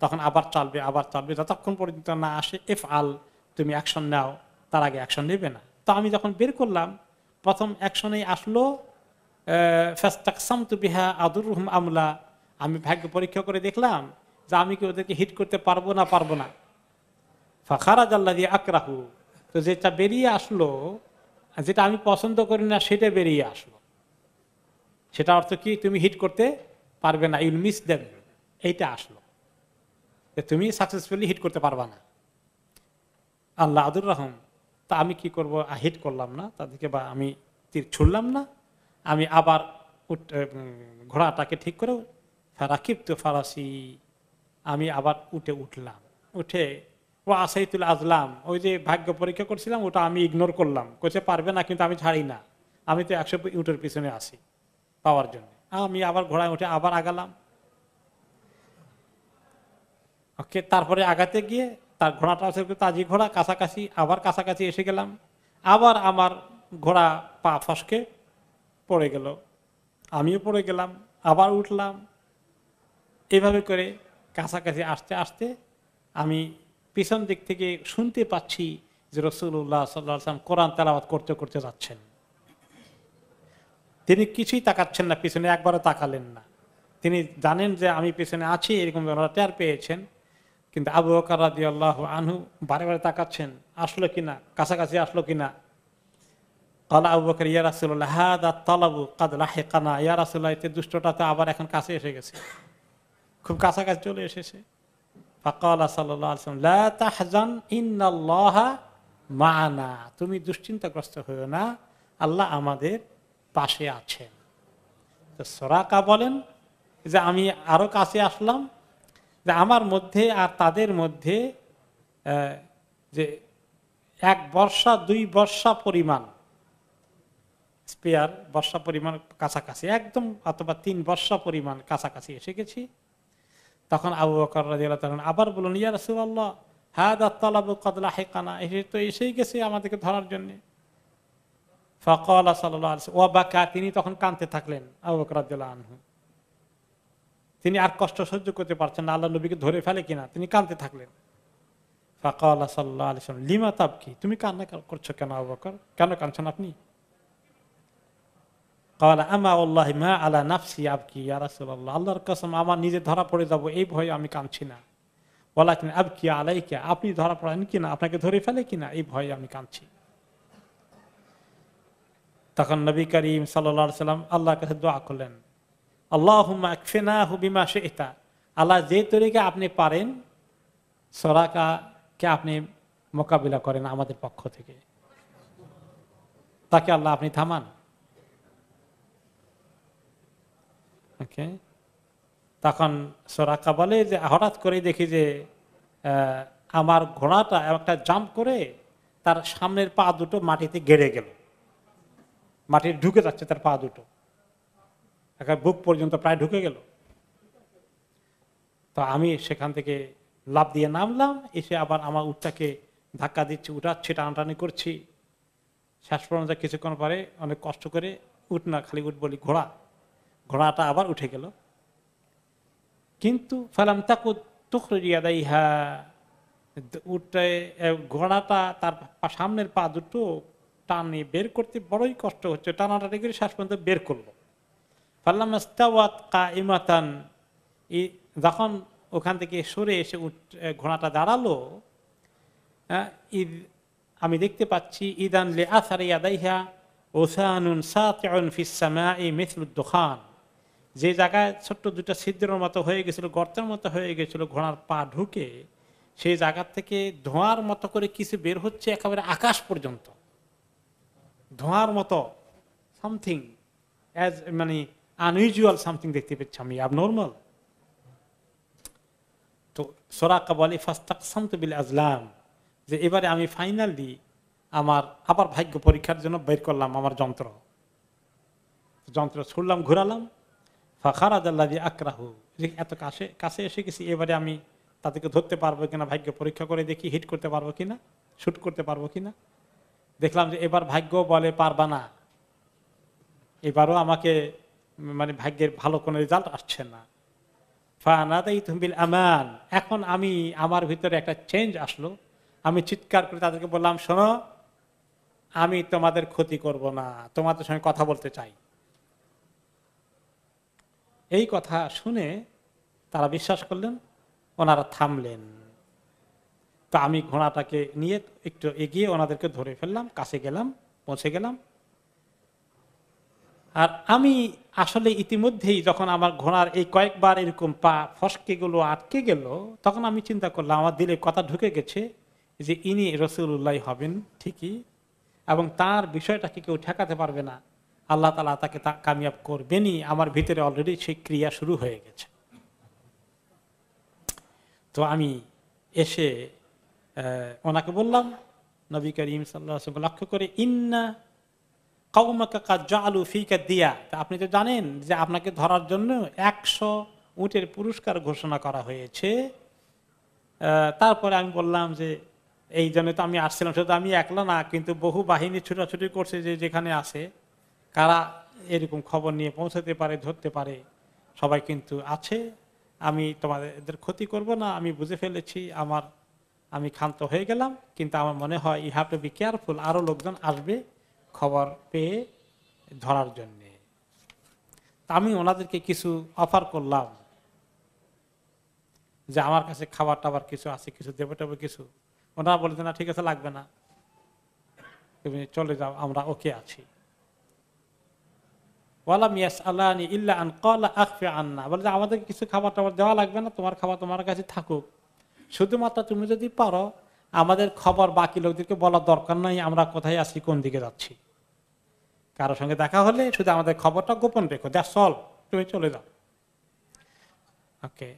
তখন আবার চলবে, আবার চলবে, যতক্ষণ পর্যন্ত না আসে এফ আল, তুমি অ্যাকশন নাও, তার আগে অ্যাকশন নেবে না। তো আমি যখন বের করলাম, প্রথম অ্যাকশনে আসলো ফাস্তাকসামতু বিহা আদুরহুম আমলা, আমি ভাগ্য পরীক্ষা করে দেখলাম যে আমি কি ওদেরকে হিট করতে পারবো না পারবো না। ফাখারাজ আল্লাযী আকরাহু, তো যেটা বেরিয়ে আসলো, যেটা আমি পছন্দ করি না সেটা বেরিয়ে আসলো। সেটা অর্থ কি, তুমি হিট করতে পারবে না, ইউল মিস দেম, এইটা আসলো, তুমি সাকসেসফুলি হিট করতে পারবা না। আল্লাহ আদুর রহম, তা আমি কি করব, হিট করলাম না তাদেরকে, বা আমি তীর ছুড়লাম না, আমি আবার ঘোড়াটাকে ঠিক করে রাকিবতু ফারাসি, আমি আবার উঠলাম। উঠে ও আসাইতুল আজলাম, ওই যে ভাগ্য পরীক্ষা করছিলাম ওটা আমি ইগনোর করলাম, কোচে পারবে না, কিন্তু আমি ছাড়ি না, আমি তো 100 উটের পিছনে আসি পাওয়ার জন্য। আমি আবার ঘোড়ায় উঠে আবার আগালাম। ওকে, তারপরে আগাতে গিয়ে তার ঘোড়াটা আছে তাজি ঘোড়া, কাছাকাছি, আবার কাছাকাছি এসে গেলাম, আবার আমার ঘোড়া পা ফসকে পড়ে গেল, আমিও পড়ে গেলাম, আবার উঠলাম। এইভাবে করে কাছাকাছি আসতে আসতে আমি পিছন দিক থেকে শুনতে পাচ্ছি যে রাসূলুল্লাহ সাল্লাল্লাহু আলাইহি ওয়াসাল্লাম কোরআন তেলাওয়াত করতে করতে যাচ্ছেন। তিনি কিছুই তাকাচ্ছেন না, পিছনে একবারও তাকালেন না। তিনি জানেন যে আমি পিছনে আছি, এরকম ওনারা টের পেয়েছেন। কিন্তু আবু বকর রাদিয়াল্লাহু আনহু বারে বারে তাকাচ্ছেন, আসলো কিনা, কাছাকাছি আসলো কিনা। ক্বালা আবু বকর ইয়া রাসূলুল্লাহ হাযা তালাবু ক্বাদ লাহিকানা, ইয়া রাসূলুল্লাহ, এতে দুষ্টটা তো আবার এখন কাছে এসে গেছে, খুব কাছাকাছি চলে এসেছে। ফাকালা সাল্লাল্লাহু আলাইহি ওয়াসাল্লাম লা তাহজান ইন্নাল্লাহা মা'ানা, তুমি দুশ্চিন্তাগ্রস্ত হইও না, আল্লাহ আমাদের পাশে আছেন। তো সুরাকা বলেন যে আমি আরো কাছে আসলাম, যে আমার মধ্যে আর তাদের মধ্যে যে 1 বর্ষা 2 বর্ষা পরিমাণ স্পেয়ার, বর্ষা পরিমাণ কাছাকাছি একদম, অথবা 3 বর্ষা পরিমাণ কাছাকাছি এসে গেছি। তখন আবু বকর রাদিয়াল্লাহু তাআলা আবার বললেন, ইয়া রাসূলুল্লাহ হাযা তালাবু ক্বাদ লাহিকানা, তো এসেই গেছে আমাদেরকে ধরার জন্য। ফাকালা সাল্লাল্লাহু আলাইহি ওয়া বাকা, তিনি তখন কাঁদতে থাকলেন আবু বকর রাদিয়াল্লাহু আনহু। তিনি আর কষ্ট সহ্য করতে পারছেন না, আল্লাহ নবীকে ধরে ফেলে কিনা, তিনি কাঁদতে থাকলেন। ফাকালা সাল্লাল্লাহু আলাইহি ওয়াসাল্লাম লিমা তাবকি, তুমি কান্না করছো কেন আবু বকর, কেন কাঁদছেন আপনি? ক্বালা আমা ওয়াল্লাহি মা আলা নাফসি আবকি ইয়া রাসূলুল্লাহ, আল্লাহর কসম আমার নিজে ধরা পড়ে যাব এই ভয়ে আমি কাঁদছি না। ওয়ালাকিন আবকি আলাইকা, আপনি ধরা পড়েন কিনা, আপনাকে ধরে ফেলে কিনা, এই ভয়ে আমি কাঁদছি। তখন নবী করিম সাল্লাল্লাহু আলাইহি ওয়াসাল্লাম আল্লাহর কাছে দোয়া করলেন, আল্লাহুম্মা আকফিনাহু বিমা শি'তা, আল্লাহ যে তরিকা আপনি পারেন সুরাকাকে আপনি মোকাবিলা করেন আমাদের পক্ষ থেকে, তাকে আল্লাহ আপনি থামান। ওকে, তখন সুরাকা বলে যে হঠাৎ করে দেখি যে আমার ঘোড়াটা একটা জাম্প করে তার সামনের পা দুটো মাটিতে গেড়ে গেল, মাটির ঢুকে যাচ্ছে তার পা দুটো, একটা বুক পর্যন্ত প্রায় ঢুকে গেল। তো আমি সেখান থেকে লাফ দিয়ে নামলাম, এসে আবার আমার উটটাকে ধাক্কা দিচ্ছি, উঠাচ্ছি, টানাটানি করছি। শেষ পর্যন্ত কিছুক্ষণ পরে অনেক কষ্ট করে, উঠ না খালি উঠ বলি, ঘোড়াটা আবার উঠে গেল। কিন্তু ফালাম তাকুত তুখরিজা দাইহা, ঘোড়াটা তার সামনের পা দুটো টানে বের করতে বড়ই কষ্ট হচ্ছে, টানাটানি করে শেষ পর্যন্ত বের করলো। ফাল্লাম ইস্তাওয়াত কাইমাতান, যখন ওখান থেকে সরে এসে ঘোড়াটা দাঁড়ালো, আমি দেখতে পাচ্ছি ইদান লি আসারি ইয়াদাইহা ওসানুন সাতিউন ফিস সামাই মিথলুদ দুখান, যে জায়গায় ছোট্ট দুটো ছিদ্রের মতো হয়ে গেছিল, গর্তের মতো হয়ে গেছিল ঘোড়ার পা ঢুকে, সেই জায়গা থেকে ধোঁয়ার মতো করে কিছু বের হচ্ছে একেবারে আকাশ পর্যন্ত, ধোঁয়ার মতো সামথিং মানে আনইউজুয়াল সামথিং দেখতে পাচ্ছি আমি, অ্যাবনর্মাল। তো সুরাকা বলে ফাস্তাকসামতু বিল আজলাম, যে এবারে আমি ফাইনালি আমার আবার ভাগ্য পরীক্ষার জন্য বের করলাম আমার যন্ত্র ছুড়লাম, ঘুরালাম। ফাখারাজ আল্লাযী আকরাহু, এত কাছে এসে গেছি, এবারে আমি তাদেরকে ধরতে পারবো কিনা, ভাগ্য পরীক্ষা করে দেখি হিট করতে পারবো কিনা, শুট করতে পারবো কিনা। দেখলাম যে এবার ভাগ্য বলে পারবা না, এবারও আমাকে মানে ভাগ্যের ভালো কোনো রেজাল্ট আসছে না। ফানাদাইতুহুম বিল আমান, এখন আমি আমার ভিতরে একটা চেঞ্জ আসলো, আমি চিৎকার করে তাদেরকে বললাম, শোনো আমি তোমাদের ক্ষতি করব না, তোমাদের সঙ্গে কথা বলতে চাই। এই কথা শুনে তারা বিশ্বাস করলেন, ওনারা থামলেন। তো আমি ঘোড়াটাকে নিয়ে একটু এগিয়ে ওনাদেরকে ধরে ফেললাম, কাছে গেলাম, পৌঁছে গেলাম। আর আমি আসলে ইতিমধ্যেই যখন আমার ঘোড়ার এই কয়েকবার এরকম পা ফসকে গেল, আটকে গেল, তখন আমি চিন্তা করলাম, আমার দিলে কথা ঢুকে গেছে যে ইনি রাসূলুল্লাহ হবেন ঠিকই, এবং তার বিষয়টাকে কেউ ঠেকাতে পারবে না, আল্লাহ তাআলা তাকে কামিয়াব করবেনই। আমার ভিতরে অলরেডি সেই ক্রিয়া শুরু হয়ে গেছে। তো আমি এসে ওনাকে বললাম, নবী করিম সাল্লাল্লাহু আলাইহি ওয়াসাল্লাম লক্ষ্য করে, ইন্না কওমাকা কাদ জাআলু ফীকা দিয়া, আপনি তো জানেন যে আপনাকে ধরার জন্য 100 উটের পুরস্কার ঘোষণা করা হয়েছে। তারপরে আমি বললাম যে এই জন্য তো আমি আসছিলাম, শুধু আমি একলা না, কিন্তু বহু বাহিনী ছুটাছুটি করছে, যে যেখানে আছে কারা এরকম খবর নিয়ে পৌঁছাতে পারে, ধরতে পারে, সবাই কিন্তু আছে। আমি তোমাদের ক্ষতি করব না, আমি বুঝে ফেলেছি, আমি ক্ষান্ত হয়ে গেলাম, কিন্তু আমার মনে হয় you have to be careful, আরো লোকজন আসবে খবর পেয়ে ধরার জন্যে। আমি ওনাদেরকে কিছু অফার করলাম যে আমার কাছে খাবার টাবার কিছু আছে, কিছু দেবে টেবে কিছু। ওনারা বলে যে না, ঠিক আছে, লাগবে না, তুমি চলে যাও, আমরা ওকে আছি। বলে যে আমাদেরকে কিছু খাবার টাবার দেওয়া লাগবে না, তোমার খাবার তোমার কাছে থাকুক, শুধুমাত্র তুমি যদি পারো আমাদের খবর বাকি লোকদেরকে বলার দরকার নাই আমরা কোথায় আছি, কোন দিকে যাচ্ছি। কারোর সঙ্গে দেখা হলে শুধু আমাদের খবরটা গোপন রেখো, দ্যাটস অল, তুমি চলে যাও। ওকে।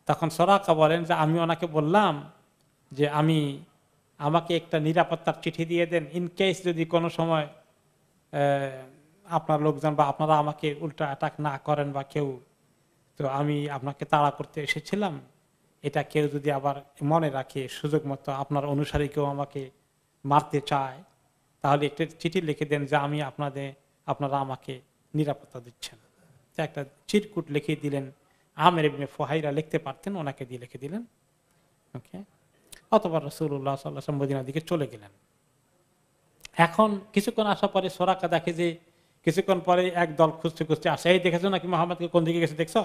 তখন সরাকা বলেন যে আমি ওনাকে বললাম যে আমাকে একটা নিরাপত্তার চিঠি দিয়ে দেন, ইন কেস যদি কোনো সময় আপনার লোকজন বা আপনারা আমাকে উল্টা অ্যাটাক না করেন বা কেউ, তো আমি আপনাকে তাড়া করতে এসেছিলাম, এটা কেউ যদি আবার মনে রাখে সুযোগ মতো আপনার অনুসারী কেউ আমাকে মারতে চায়, তাহলে একটা চিঠি লিখে দেন যে আপনারা আমাকে নিরাপত্তা দিচ্ছেন। একটা চিরকুট লিখে দিলেন, আমের ইবনে ফুহাইরা লিখতে পারতেন, ওনাকে দিয়ে লিখে দিলেন। ওকে। অথবা রাসূলুল্লাহ সাল্লাল্লাহু আলাইহি ওয়াসাল্লাম মদিনার দিকে চলে গেলেন। এখন কিছুক্ষণ আসার পরে সোরাকা দেখে যে কিছুক্ষণ পরে এক দল খুঁজতে খুঁজতে আসে, এই দেখেছো নাকি মুহাম্মদকে, কোন দিকে গেছে দেখছো?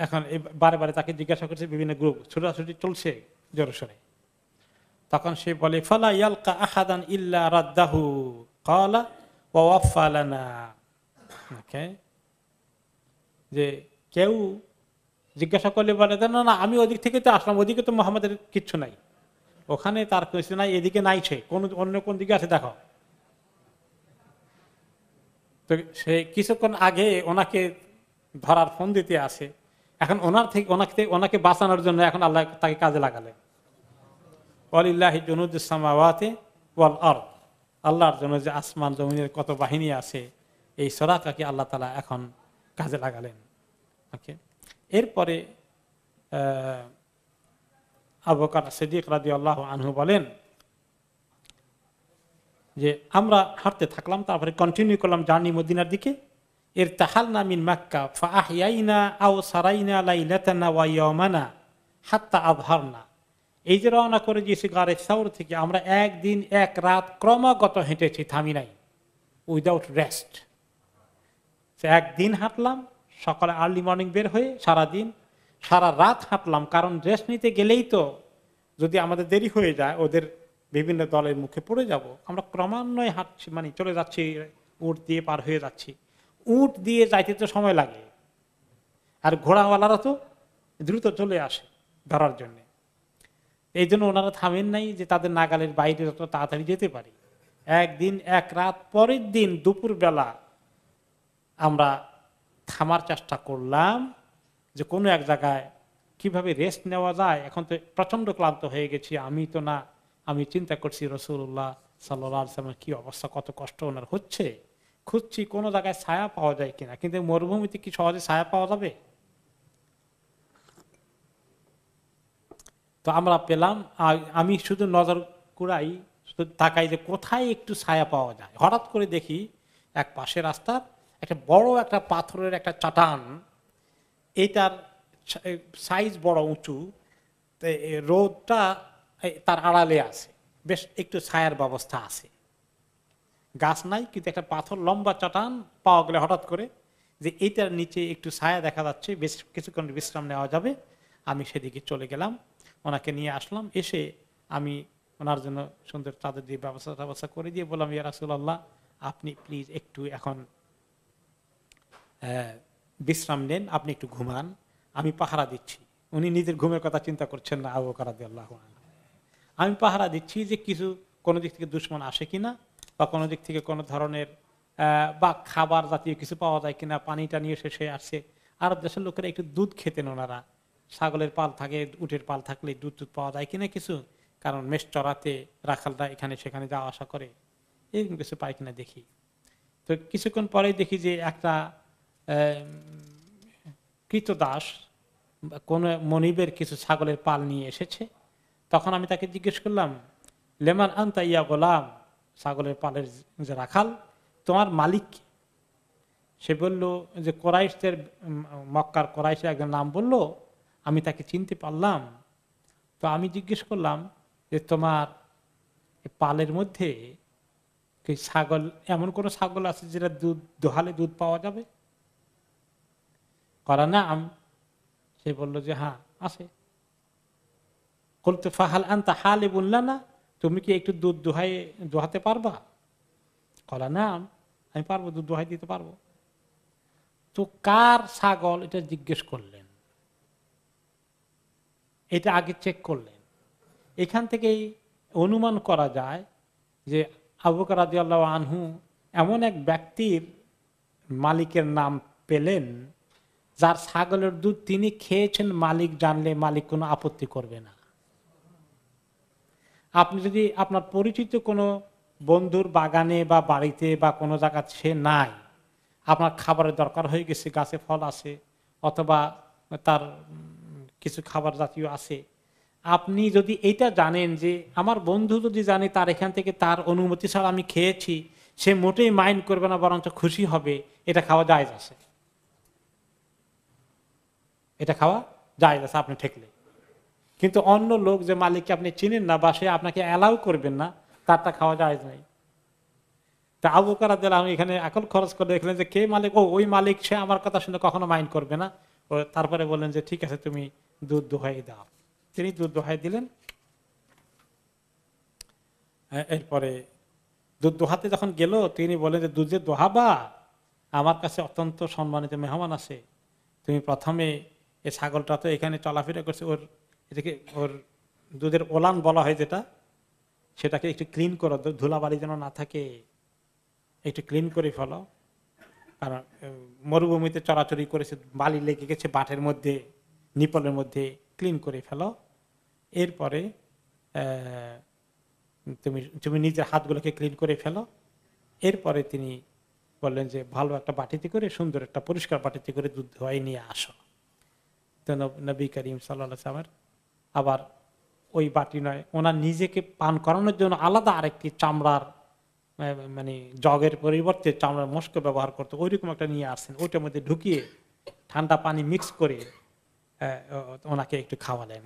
এখন বারে বারে তাকে জিজ্ঞাসা করছে, বিভিন্ন গ্রুপ ছুটাছুটি চলছে জোরে সোরে। তখন সে বলে ফালা ইয়ালকা আহাদান ইল্লা রাদ্দাহু ক্বালা ওয়া ওয়াফা লানা। ওকে। যে কেউ জিজ্ঞাসা করলে বলে না না, আমি ওদিক থেকে তো আসলাম, ওদিকে তো মুহাম্মাদের কিচ্ছু নাই, ওখানে তার কিছু নাই, এদিকে নাই, সে অন্য কোন দিকে আছে দেখো। তো সে কিছুক্ষণ আগে ওনাকে ধরার ফোন দিতে আসে, এখন ওনাকে বাঁচানোর জন্য এখন আল্লাহ তাকে কাজে লাগালেন। ওয়ালিল্লাহি জুনুদুস সামাওয়াতি ওয়াল আরদ, আল্লাহর জন্য যে আসমান জমিনের কত বাহিনী আছে, এই সরাকাকে আল্লাহ তাআলা এখন কাজে লাগালেন। ওকে। এরপরে আবু বকর সিদ্দিক রাদিয়াল্লাহু আনহু বলেন যে আমরা হাঁটতে থাকলাম, তারপরে কন্টিনিউ করলাম জার্নি মদিনার দিকে। এর তাহালনা মিন মাক্কা ফাআহইয়াইনা আও সারাইনা লাইলাতানা ওয়া ইয়াওমানা হাত্তা আযহারনা। এই যে রওনা করে গিয়েছি গারে সাউর থেকে, আমরা একদিন এক রাত ক্রমাগত হেঁটেছি, থামি নাই, উইদাউট রেস্ট। একদিন হাঁটলাম, সকালে আর্লি মর্নিং বের হয়ে সারাদিন সারা রাত হাঁটলাম, কারণ রেস্ট নিতে গেলেই তো যদি আমাদের দেরি হয়ে যায় ওদের বিভিন্ন দলের মুখে পড়ে যাব। আমরা ক্রমান্বয়ে হাঁটছি, মানে চলে যাচ্ছি, উট দিয়ে পার হয়ে যাচ্ছি। উট দিয়ে যাইতে তো সময় লাগে, আর ঘোড়াওয়ালারা তো দ্রুত চলে আসে ধরার জন্য। এই জন্য ওনারা থামেন নাই যে তাদের নাগালের বাইরে যত তাড়াতাড়ি যেতে পারি। একদিন এক রাত, পরের দিন দুপুর বেলা আমরা থামার চেষ্টা করলাম যে কোনো এক জায়গায় কিভাবে রেস্ট নেওয়া যায়। এখন তো প্রচন্ড ক্লান্ত হয়ে গেছি, আমি চিন্তা করছি রাসূলুল্লাহ সাল্লাল্লাহু আলাইহি ওয়াসাল্লামের কি অবস্থা, কত কষ্ট ওনার হচ্ছে, খুঁজছি কোনো জায়গায় ছায়া পাওয়া যায় কিনা। কিন্তু মরুভূমিতে কি সহজে ছায়া পাওয়া যাবে? তো আমরা পেলাম, আমি শুধু নজর কুড়াই, শুধু তাকাই যে কোথায় একটু ছায়া পাওয়া যায়। হঠাৎ করে দেখি এক পাশে রাস্তার একটা বড় একটা পাথরের একটা চাটান, এইটার সাইজ বড় উঁচু, রোদটা তার আড়ালে আছে, বেশ একটু ছায়ার ব্যবস্থা আছে, গাছ নাই, কিন্তু একটা পাথর লম্বা চাটান পাওয়া গেলে হঠাৎ করে যে এইটার নিচে একটু ছায়া দেখা যাচ্ছে, বেশ কিছুক্ষণ বিশ্রাম নেওয়া যাবে। আমি সেদিকে চলে গেলাম, ওনাকে নিয়ে আসলাম। এসে আমি ওনার জন্য সুন্দর চাদর দিয়ে ব্যবস্থা করে দিয়ে বললাম, ইয়া রাসূলুল্লাহ, আপনি প্লিজ একটু এখন বিশ্রাম নেন, আপনি একটু ঘুমান, আমি পাহারা দিচ্ছি। উনি নিজের ঘুমের কথা চিন্তা করছেন না, আবু বকর রাদিয়াল্লাহু আনহু। আমি পাহারা দিচ্ছি যে কিছু কোনো দিক থেকে দুশমন আসে কিনা, বা কোনো দিক থেকে কোনো ধরনের বা খাবার জাতীয় কিছু পাওয়া যায় কিনা, পানিটা নিয়ে শেষে আসছে। আরব দেশের লোকেরা একটু দুধ খেতেন, ওনারা ছাগলের পাল থাকে, উটের পাল থাকলে দুধ পাওয়া যায় কিনা কিছু, কারণ মেষ চড়াতে রাখালরা এখানে সেখানে যাওয়া আসা করে, এরকম কিছু পাই কিনা দেখি। তো কিছুক্ষণ পরেই দেখি যে একটা কৃতদাস কোন মনিবের কিছু ছাগলের পাল নিয়ে এসেছে। তখন আমি তাকে জিজ্ঞেস করলাম, লেমান আনতা ইয়া গোলাম, ছাগলের পালের যে রাখাল, তোমার মালিক? সে বলল যে কোরাইশদের, মক্কার কোরাইশের একজন নাম বলল, আমি তাকে চিনতে পারলাম। তো আমি জিজ্ঞেস করলাম যে তোমার পালের মধ্যে ছাগল, এমন কোন ছাগল আছে যেটা দুধ দোহালে দুধ পাওয়া যাবে? করা না সে বলল যে হ্যাঁ আছে। বলতে ফাহাল আনতা হালিবুন লানা, তুমি কি একটু দুধ দোহাতে পারবা? কলা না, আমি পারবো, দুধ দোহাই দিতে পারবো। তো কার ছাগল এটা জিজ্ঞেস করলেন, এটা আগে চেক করলেন। এখান থেকেই অনুমান করা যায় যে আবু বকর রাদিয়াল্লাহু আনহু এমন এক ব্যক্তির মালিকের নাম পেলেন যার ছাগলের দুধ তিনি খেয়েছেন, মালিক জানলে মালিক কোনো আপত্তি করবে না। আপনি যদি আপনার পরিচিত কোনো বন্ধুর বাগানে বা বাড়িতে বা কোনো জায়গা সে নাই, আপনার খাবারের দরকার হয়ে গেছে, গাছে ফল আছে অথবা তার কিছু খাবার জাতীয় আছে, আপনি যদি এইটা জানেন যে আমার বন্ধু যদি জানে তার এখান থেকে তার অনুমতি ছাড়া আমি খেয়েছি, সে মোটেই মাইন্ড করবে না, বরঞ্চ খুশি হবে, এটা খাওয়া জায়েজ আছে, এটা খাওয়া জায়েজ আছে আপনি ঠেকলে। কিন্তু অন্য লোক যে মালিককে আপনি চিনেন না বা সে আপনাকে অ্যালাউ করবেন না, তারটা খাওয়া জায়েজ নাই। তা আবু বকর রাদিয়াল্লাহু আনহু এখানে আকল খরচ করে দেখলেন যে কে মালিক, ওই মালিক, সে আমার কথা শুনে কখনো মাইন্ড করবে না। তারপরে বললেন যে ঠিক আছে, তুমি দুধ দোহাই দাও। তিনি দুধ দোহাই দিলেন। এরপরে দুধ দোহাতে যখন গেল, তিনি বললেন যে দুধ যে দোহাবা, আমার কাছে অত্যন্ত সম্মানিত মেহমান আছে, তুমি প্রথমে এই ছাগলটা তো এখানে চলাফেরা করছে, এটাকে ওর দুধের ওলান বলা হয় যেটা, সেটাকে একটু ক্লিন করো, ধুলাবালি যেন না থাকে, একটু ক্লিন করে ফেলো। কারণ মরুভূমিতে চড়াচড়ি করেছে, বালি লেগে গেছে বাটের মধ্যে, নিপলের মধ্যে, ক্লিন করে ফেলো। এরপরে তুমি নিজের হাতগুলোকে ক্লিন করে ফেলো। এরপরে তিনি বললেন যে ভালো একটা বাটিতে করে, সুন্দর একটা পরিষ্কার বাটিতে করে দুধ ধোয়াই নিয়ে আসো। তো নবী করিম সাল্লাল্লাহু আলাইহি ওয়াসাল্লাম আবার ওই বাটি নয়, ওনার নিজেকে পান করানোর জন্য আলাদা আরেকটি চামড়ার মানে জগের পরিবর্তে চামড়ার মস্ক ব্যবহার করতো, ওইরকম একটা নিয়ে আসছেন। ওইটার মধ্যে ঢুকিয়ে ঠান্ডা পানি মিক্স করে ওনাকে একটু খাওয়ালেন।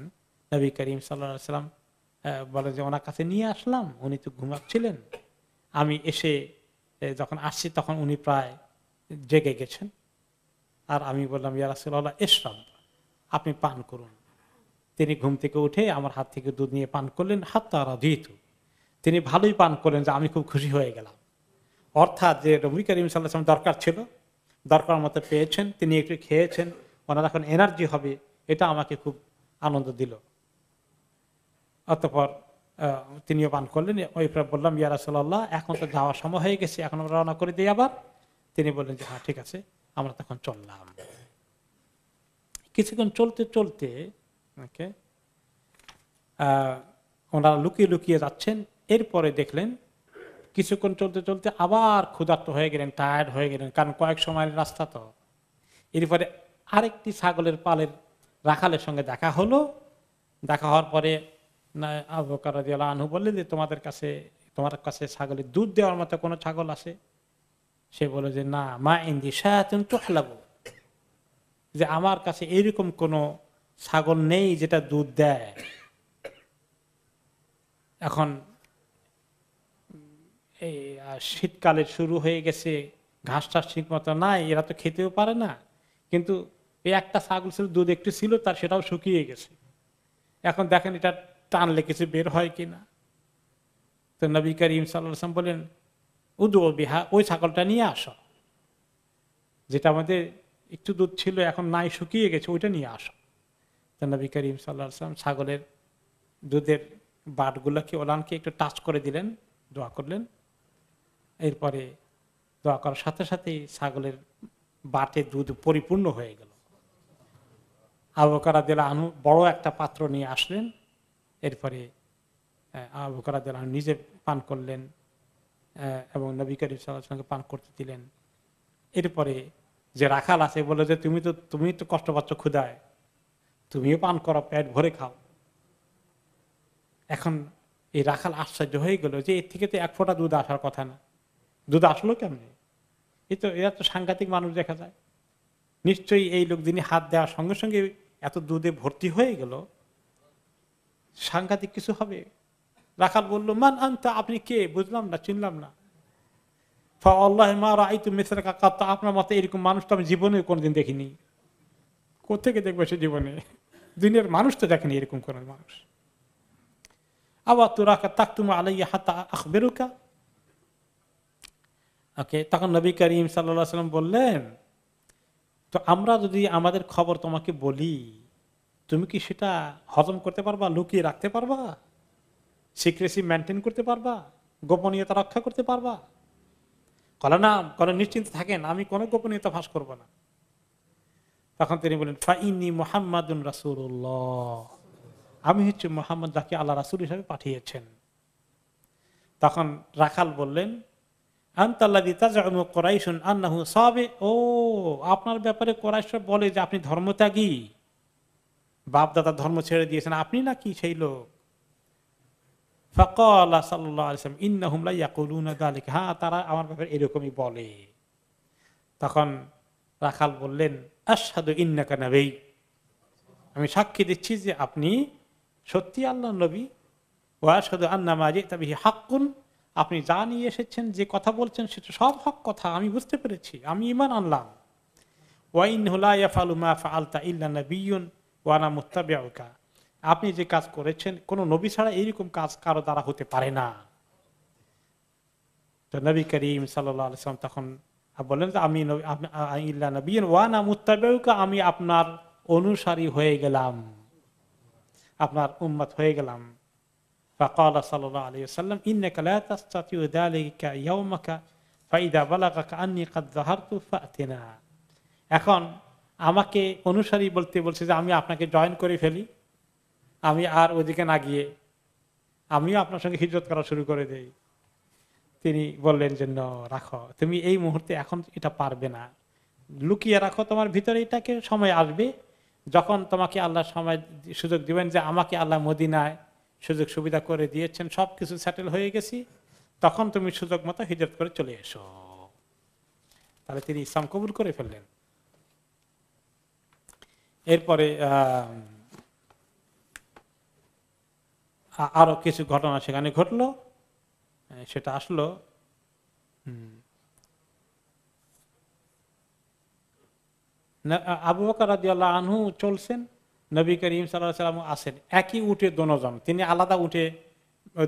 নবী করিম সাল্লাল্লাহু আলাইহি ওয়াসাল্লাম বলে যে ওনার কাছে নিয়ে আসলাম, উনি তো ঘুমাচ্ছিলেন, আমি এসে যখন আসছি তখন উনি প্রায় জেগে গেছেন। আর আমি বললাম ইয়া রাসূলুল্লাহ ইশরাব, আপনি পান করুন। তিনি ঘুম থেকে উঠে আমার হাত থেকে দুধ নিয়ে পান করলেন, হাত্তা রাদিতু, তিনি ভালোই পান করলেন যে আমি খুব খুশি হয়ে গেলাম। অর্থাৎ যে নবী করিম সাল্লাল্লাহু আলাইহি ওয়াসাল্লাম দরকার ছিল, দরকার মতো পেয়েছেন, তিনি একটু খেয়েছেন, ওনার এখন এনার্জি হবে, এটা আমাকে খুব আনন্দ দিল। অতঃপর তিনিও পান করলেন। ওই বললাম ইয়া রাসূলুল্লাহ এখন তো যাওয়ার সময় হয়ে গেছে, এখন আমরা রওনা করে দিই আবার। তিনি বললেন যে হ্যাঁ ঠিক আছে, আমরা তখন চললাম। কিছুক্ষণ চলতে চলতে ওনারা লুকিয়ে লুকিয়ে যাচ্ছেন। এরপরে দেখলেন কিছুক্ষণ চলতে চলতে আবার ক্ষুধার্ত হয়ে গেলেন, টায়ার্ড হয়ে গেলেন, কারণ কয়েক সময়ের রাস্তা তো। এরপরে আরেকটি ছাগলের পালের রাখালের সঙ্গে দেখা হলো। দেখা হওয়ার পরে আবু বকর রাদিয়াল্লাহু আনহু বললেন যে তোমার কাছে ছাগলের দুধ দেওয়ার মতো কোনো ছাগল আছে? সে বলে যে না, মা ইনদি শায়াতুন তুহলাবু, যে আমার কাছে এরকম কোনো ছাগল নেই যেটা দুধ দেয়। এখন এই শীতকালে শুরু হয়ে গেছে, ঘাস টাস ঠিক মতো নাই, এরা তো খেতেও পারে না। কিন্তু এই একটা ছাগল ছিল, দুধ একটু ছিল, তার সেটাও শুকিয়ে গেছে। এখন দেখেন এটা টানলে কিছু বের হয় কিনা। তো নবী করিম সাল্লাল্লাহু আলাইহি ওয়াসাল্লাম বলেন উদু বিহা, ওই ছাগলটা নিয়ে আসো, যেটা আমাদের একটু দুধ ছিল এখন নাই, শুকিয়ে গেছে, ওইটা নিয়ে আসো। তো নবী করিম সাল্লাল্লাহু আলাইহি ওয়াসাল্লাম ছাগলের দুধের বাটগুলোকে, ওলানকে একটু টাচ করে দিলেন, দোয়া করলেন। এরপরে দোয়া করার সাথে সাথেই ছাগলের বাটে দুধ পরিপূর্ণ হয়ে গেল। আবু বকর রাদিয়াল্লাহু আনহু বড় একটা পাত্র নিয়ে আসলেন। এরপরে আবু বকর রাদিয়াল্লাহু আনহু নিজে পান করলেন এবং নবী করিম সাল্লাল্লাহু আলাইহি ওয়াসাল্লামকে পান করতে দিলেন। এরপরে যে রাখাল আছে বলে যে তুমি তো কষ্ট পাচ্ছ ক্ষুধায়, তুমিও পান করো, পেট ভরে খাও। এখন এই রাখাল আশ্চর্য হয়ে গেল যে এর থেকে তো এক ফোঁটা দুধ আসার কথা না, দুধ আসলো কেমনি? এরা তো সাংঘাতিক মানুষ দেখা যায়। নিশ্চয়ই এই লোক যিনি হাত দেওয়ার সঙ্গে সঙ্গে এত দুধে ভর্তি হয়ে গেল, সাংঘাতিক কিছু হবে। রাখাল বলল মান আনতা, আপনি কে? বুঝলাম না, চিনলাম না। আপনার মতো এরকম মানুষ তো আমি জীবনে কোনোদিন দেখিনি। কোথেকে দেখবে সে জীবনে? দুনিয়ার মানুষ তো দেখেনি এরকম কোন মানুষ। আবার তুরাকা তাকতুমু আলাইয়া হাত্তা আখবিরুকা। ওকে, তখন নবী করিম সাল্লাল্লাহু আলাইহি ওয়াসাল্লাম বললেন, তো আমরা যদি আমাদের খবর তোমাকে বলি, তুমি কি সেটা হজম করতে পারবা? লুকিয়ে রাখতে পারবা? সিক্রেসি মেনটেন করতে পারবা? গোপনীয়তা রক্ষা করতে পারবা? কলে না, কলে নিশ্চিন্ত থাকেন, আমি কোনো গোপনীয়তা ফাঁস করব না। তখন তিনি বলেন, ফাইন্নী মুহাম্মাদুন রাসূলুল্লাহ, আমি হচ্ছে মুহাম্মদ, যাকে আল্লাহ রাসূল হিসেবে পাঠিয়েছেন। তখন রাখাল বললেন, আনতাল্লাযী তাজআমু কুরাইশুন আন্নাহু সাবি, ও আপনার ব্যাপারে কুরাইশরা বলে যে আপনি ধর্মত্যাগী, বাপ দাদা ধর্ম ছেড়ে দিয়েছেন, আপনি নাকি সেই লোক? ফাকালা সাল্লাল্লাহু আলাইহি ওয়াসাল্লাম, ইন্নাহুম লা ইয়াকুলুনা যালিকা, হ্যাঁ তারা আমার ব্যাপারে এরকমই বলে। তখন রাখাল বললেন, আশহাদু ইন্নাকা নবী, আমি সাক্ষী দিচ্ছি যে আপনি সত্যি আল্লাহর নবী। ওয়া আশহাদু আন্না মা জিতা বিহি হাক্কুন, আপনি যা নিয়ে এসেছেন, যে কথা বলছেন সেটা সব হক কথা, আমি বুঝতে পেরেছি, আমি ঈমান আনলাম। ওয়া ইন্নাহু লা ইয়াফআলু মা ফাআলতা ইল্লা নাবিয়্যুন ওয়া আনা মুত্তাবিউকা, আপনি যে কাজ করেছেন কোন নবী ছাড়া এইরকম কাজ কারো দ্বারা হতে পারে না। তো নবী করিম সাল্লাল্লাহু আলাইহি ওয়াসাল্লাম তখন বললেন যে আমি ইল্লা নাবিয়্যুন ওয়া আনা মুত্তাবিউকা, আমি আপনার অনুসারী হয়ে গেলাম, আপনার উম্মত হয়ে গেলাম। ফাকালা সাল্লাল্লাহু আলাইহি ওয়াসাল্লাম, ইন্নাকা লা তাসতাতিউ যালিকা ইয়াওমাকা ফাইদা বালাগাকা আন্নী ক্বাদ যাহারতু ফাতিনা। এখন আমাকে অনুসারী বলতে বলছে যে আমি আপনাকে জয়েন করে ফেলি, আমি আর ওদিকে না গিয়ে আমিও আপনার সঙ্গে হিজরত করা শুরু করে দেই। তিনি বললেন যে রাখো, তুমি এই মুহূর্তে এখন এটা পারবে না, লুকিয়ে রাখো তোমার ভিতরে, এটাকে সময় আসবে যখন তোমাকে আল্লাহ সময় সুযোগ দিবেন যে আমাকে আল্লাহ মদিনায় সুযোগ সুবিধা করে দিয়েছেন, সবকিছু সেটেল হয়ে গেছি, তখন তুমি সুযোগ মতো হিজরত করে চলে এসো। তাহলে তিনি ইসলাম কবুল করে ফেললেন। এরপরে আরো কিছু ঘটনা সেখানে ঘটলো, সেটা আসলো আবু বকর রাদিয়াল্লাহু আনহু চলছেন, নবী করিম সাল্লাল্লাহু আলাইহি ওয়াসাল্লাম আসেন, একই উটে দোনোজন, তিনি আলাদা উঠে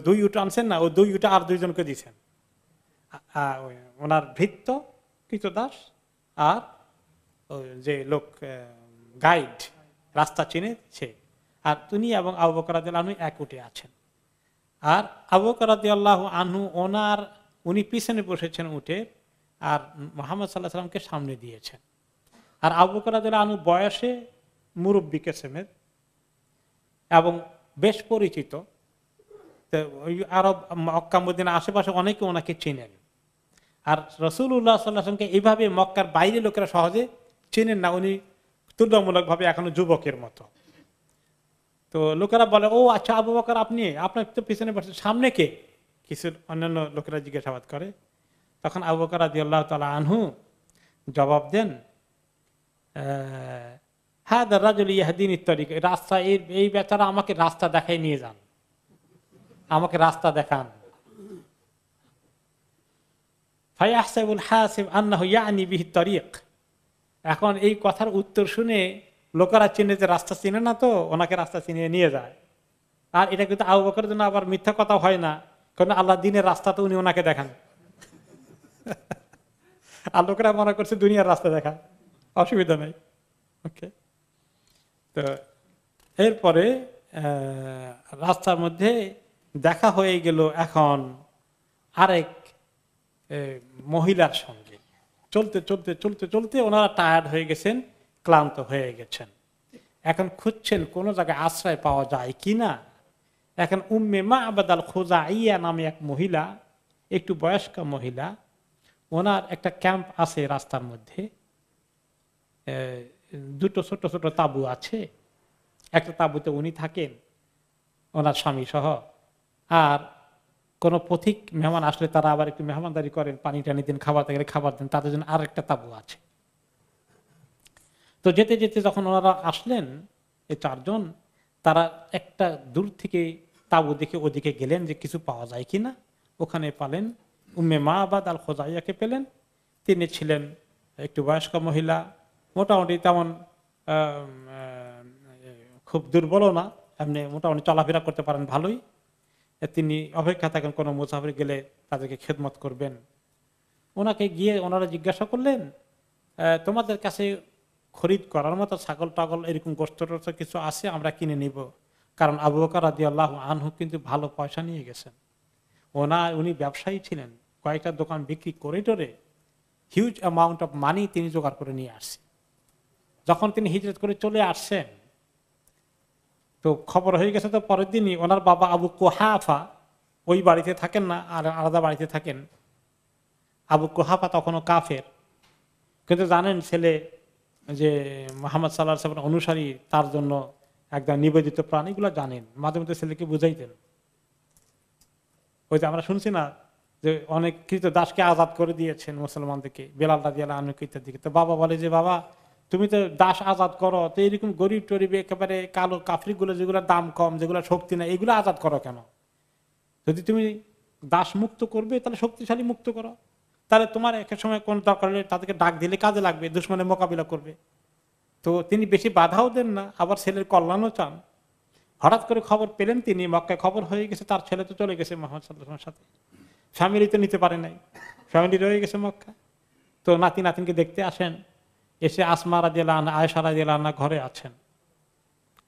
2 উট আনছেন না, ও 2 উটে আর 2 জনকে দিয়েছেন, ওনার ভৃত্য কৃতদাস আর যে লোক গাইড রাস্তা চিনে সে, আর তিনি এবং আবু বকর রাদিয়াল্লাহু আনহু এক উটে আছেন। আর আবু বকর রাদিয়াল্লাহু আনহু উনি পিছনে বসেছেন উটে, আর মুহাম্মদ সাল্লাল্লাহু আলাইহি ওয়াসাল্লামকে সামনে দিয়েছেন। আর আবু বকর রাদিয়াল্লাহু আনহু বয়সে মুরব্বী কিসমের এবং বেশ পরিচিত, আরব মক্কা মদিনা আশেপাশে অনেকে ওনাকে চিনেন। আর রাসূলুল্লাহ সাল্লাল্লাহু আলাইহি ওয়াসাল্লামকে এইভাবে মক্কার বাইরে লোকেরা সহজে চেনেন না, উনি তুলনামূলকভাবে এখনো যুবকের মতো। তো লোকেরা বলে, ও আচ্ছা আবু বকর আপনি, আপনার তো পিছনে বসে, সামনে কে? কিছু অন্যান্য লোকেরা জিজ্ঞাসাবাদ করে। তখন আবু বকর রাদিয়াল্লাহু তাআলা আনহু জবাব দেন, হাদা রাজুল ইয়াহদিনি তরিক, রাস্তা, এই বেচারা আমাকে রাস্তা দেখাই নিয়ে যান, আমাকে রাস্তা দেখান। ফায়াহসাবুল হাসিব আন্নাহু ইয়ানি বিহি তরিক, এখন এই কথার উত্তর শুনে লোকেরা চিনে যে রাস্তা চিনে না, তো ওনাকে রাস্তা চিনিয়ে নিয়ে যায়। আর এটা কিন্তু আবু বকরের জন্য আবার মিথ্যা কথা হয় না, কারণ আল্লাহ দিনের রাস্তা তো উনি ওনাকে দেখান। আর লোকেরা মনে করছে দুনিয়ার রাস্তা দেখা, অসুবিধা নেই। ওকে, তো এরপরে রাস্তার মধ্যে দেখা হয়ে গেল এখন আরেক মহিলার সঙ্গে। চলতে চলতে চলতে চলতে ওনারা টায়ার্ড হয়ে গেছেন, ক্লান্ত হয়ে গেছেন। এখন খুঁজছেন কোন জায়গায় আশ্রয় পাওয়া যায় কিনা। এখন উম্মে মা'বাদ আল খুজাইয়া নামে এক মহিলা, একটু বয়স্ক মহিলা, ওনার একটা ক্যাম্প আছে রাস্তার মধ্যে, দুটো ছোট ছোট তাঁবু আছে, একটা তাঁবুতে উনি থাকেন ওনার স্বামী সহ, আর কোন পথিক মেহমান আসলে তারা আবার একটু মেহমানদারি করেন, পানি টানি দেন, খাবার থাকলে খাবার দেন, তাদের জন্য আর একটা তাঁবু আছে। তো যেতে যেতে যখন ওনারা আসলেন এই 4 জন, তারা একটা দূর থেকে তাঁবু দেখে ওদিকে গেলেন যে কিছু পাওয়া যায় কিনা। ওখানে পালেন উম্মে মা'বাদ আল খুজাইয়াকে পেলেন। তিনি ছিলেন একটু বয়স্ক মহিলা, মোটামুটি তেমন আম, খুব দুর্বলও না, এমনি মোটামুটি চলাফেরা করতে পারেন ভালোই। তিনি অপেক্ষা থাকেন কোনো মুসাফির গেলে তাদেরকে খেদমত করবেন। ওনাকে গিয়ে ওনারা জিজ্ঞাসা করলেন, তোমাদের কাছে খরিদ করার মতো ছাগল টাগল এরকম গোস্ত টোস্ত কিছু আছে, আমরা কিনে নিব। কারণ আবু বকর রাদিয়াল্লাহু আনহু কিন্তু ভালো পয়সা নিয়ে গেছেন। উনি ব্যবসায়ী ছিলেন, কয়েকটা দোকান বিক্রি করে টোরে হিউজ অ্যামাউন্ট অফ মানি তিনি জোগাড় করে নিয়ে আসছেন। যখন তিনি হিজরত করে চলে আসছেন, তো খবর হয়ে গেছে, তো পরের দিনই ওনার বাবা আবু কুহাফা ওই বাড়িতে থাকেন না, আর আলাদা বাড়িতে থাকেন। আবু কুহাফা তখনও কাফের, কিন্তু জানেন ছেলে যে মুহাম্মদ সাল্লাল্লাহু আলাইহি ওয়াসাল্লামের অনুসারী, তার জন্য একদম নিবেদিত প্রাণ, এগুলো জানেন। মাঝে মধ্যে ছেলেকে বুঝাইতেন। ওই যে আমরা শুনছি না যে অনেক দাসকে আজাদ করে দিয়েছেন মুসলমানদেরকে, বেলাল রাদিয়াল্লাহু আনহু ইত্যাদিকে। তো বাবা বলে যে বাবা তুমি তো দাস আজাদ করো, তো এরকম গরিব টরিব একেবারে কালো কাফরিগুলো যেগুলো দাম কম, যেগুলো শক্তি নাই, এগুলো আজাদ করো কেন? যদি তুমি দাস মুক্ত করবে তাহলে শক্তিশালী মুক্ত করো, তাহলে তোমার এক সময় কোন দরকার হলে তাদেরকে ডাক দিলে কাজে লাগবে, দুশমনের মোকাবিলা করবে। তো তিনি বেশি বাধাও দেন না, আবার ছেলের কল্যাণও চান। হঠাৎ করে খবর পেলেন তিনি, মক্কায় খবর হয়ে গেছে তার ছেলে তো চলে গেছে মুহাম্মদ সাল্লাল্লাহু আলাইহি ওয়াসাল্লামের সাথে, ফ্যামিলি তো নিতে পারে নাই, ফ্যামিলি রয়ে গেছে মক্কা। তো নাতি নাতিনকে দেখতে আসেন, এসে আসমা রাদিয়াল্লাহু আনহা, আয়েশা রাদিয়াল্লাহু আনহা ঘরে আছেন।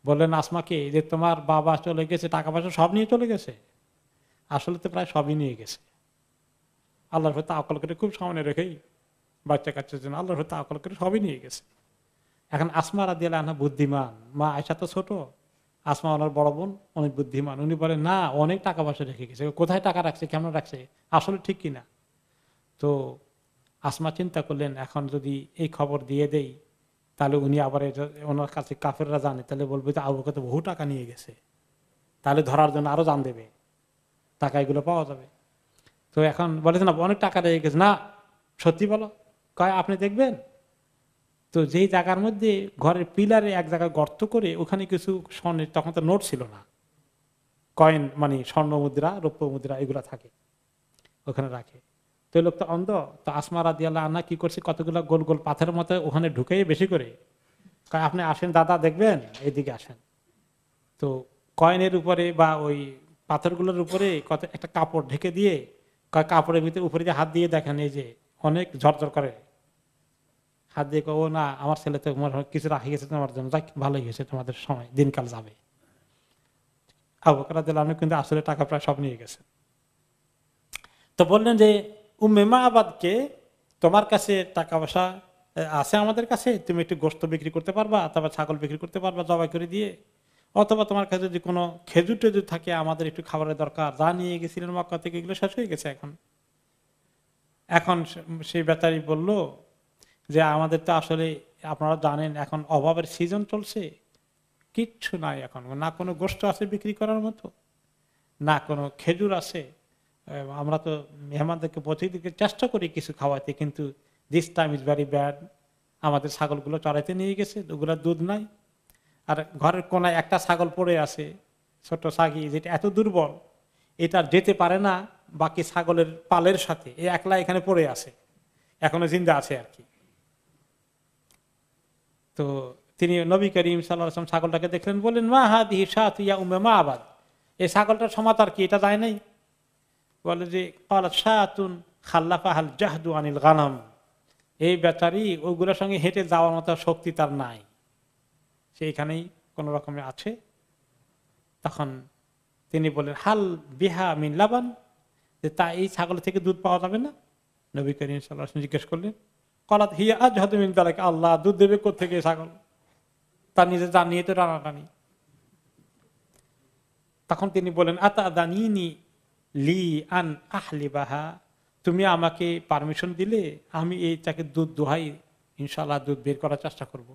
বললেন আসমাকে যে তোমার বাবা চলে গেছে, টাকা পয়সা সব নিয়ে চলে গেছে। আসলে তো প্রায় সবই নিয়ে গেছে। আল্লাহর হয়তো আকল করে খুব সামনে রেখেই বাচ্চা কাচ্চার জন্য আল্লাহর হয়তো আকল করে সবই নিয়ে গেছে। এখন আসমা রাদিয়াল্লাহু আনহা বুদ্ধিমান, মা আয়েশা তো ছোট, আসমা ওনার বড় বোন অনেক বুদ্ধিমান। উনি বলেন না, অনেক টাকা পয়সা রেখে গেছে, কোথায় টাকা রাখছে, কেমন রাখছে, আসলে ঠিক কিনা। তো আসমা চিন্তা করলেন, এখন যদি এই খবর দিয়ে দেই তাহলে উনি আবার ওনার কাছে কাফেররা জানে, তাহলে বলবে যে আবু বকর তো বহু টাকা নিয়ে গেছে, তাহলে ধরার জন্য আরো জান দেবে, টাকা এগুলো পাওয়া যাবে। তো এখন বলেছে না অনেক টাকা রেখে গেছে, না সত্যি বলো, কয় আপনি দেখবেন। তো যেই জায়গার মধ্যে ঘরের পিলারে এক জায়গায় গর্ত করে ওখানে কিছু স্বর্ণের, তখন তো নোট ছিল না, কয়েন মানে স্বর্ণ মুদ্রা রৌপ্য মুদ্রা এগুলা থাকে, ওখানে রাখে। তো লোক তো অন্ধ, তো আসমা রাদিয়াল্লাহু আনহা কি করছে, কতগুলো গোল গোল পাথরের মতো ওখানে ঢুকাই বেশি করে কয় আপনি আসেন দাদা দেখবেন, এইদিকে আসেন। তো কয়েনের উপরে বা ওই পাথরগুলোর উপরে কত একটা কাপড় ঢেকে দিয়ে কাপড়ের ভিতরে উপরে যে হাত দিয়ে দেখেন, এই যে অনেক ঝরঝর করে, হাত দিয়ে ও না আমার ছেলে তো কিছু রাখি গেছে তোমার জন্য, যাক ভালোই গেছে, তোমাদের সময় দিনকাল যাবে। আবু বকর রাদিয়াল্লাহু আনহু কিন্তু আসলে টাকা প্রায় সব নিয়ে গেছে। তো বললেন যে উম্মে মাআবাদকে, তোমার কাছে টাকা পয়সা আছে আমাদের কাছে, তুমি একটু গোশত বিক্রি করতে পারবা, অথবা ছাগল বিক্রি করতে পারবা জবাই করে দিয়ে, অথবা তোমার কাছে যদি কোনো খেজুর টেজুর থাকে, আমাদের একটু খাবারের দরকার, যা নিয়ে গেছিলেন মক্কা থেকে এগুলো শেষ হয়ে গেছে। এখন এখন সেই বেচারি বলল যে আমাদের তো আসলে আপনারা জানেন এখন অভাবের সিজন চলছে, কিচ্ছু নাই এখন, না কোনো গোশত আছে বিক্রি করার মতো, না কোনো খেজুর আছে। আমরা তো মেহমানদেরকে প্রতিদিকে চেষ্টা করি কিছু খাওয়াইতে, কিন্তু this time is very bad. আমাদের ছাগলগুলো চড়াইতে নিয়ে গেছে, ওগুলো দুধ নাই, আর ঘরের কোনায় একটা ছাগল পড়ে আছে, ছোট ছাগি, যেটা এত দুর্বল এটা যেতে পারে না বাকি ছাগলের পালের সাথে, এই একলা এখানে পড়ে আছে, এখনো জিন্দা আছে আর কি। তো তিনি নবী করিম সাল্লাল্লাহু আলাইহি ওয়াসাল্লাম ছাগলটাকে দেখলেন, বললেন মা হাদিহি শাতু ইয়া উম্মে মাআবাদ, এই ছাগলটার সমাচার কি, এটা যায় নাই? বলে যে ক্বালাত শাতুন খাল্লাফাহাল জাহদু আনিল গানাম, এই বেচারি ওইগুলোর সঙ্গে হেঁটে যাওয়ার মতো শক্তি তার নাই, সেইখানেই কোন রকমে আছে। তখন তিনি বলেন হাল বিহা মিন লাবান, যে তা এই ছাগল থেকে দুধ পাওয়া যাবে না? নবী করিম সাল্লাল্লাহু আলাইহি ওয়াসাল্লাম জিজ্ঞেস করলেন, ক্বালাত হিয়া আজহাদু মিন যালিকা, আল্লাহ দুধ দেবে কোত্থেকে ছাগল, তার নিজে জানিয়ে তো টানাটানি। তখন তিনি বলেন আতাদানিনি লি আন আহলিবাহা, তুমি আমাকে পারমিশন দিলে আমি এইটাকে দুধ দোহাই, ইনশাআল্লাহ দুধ বের করার চেষ্টা করব।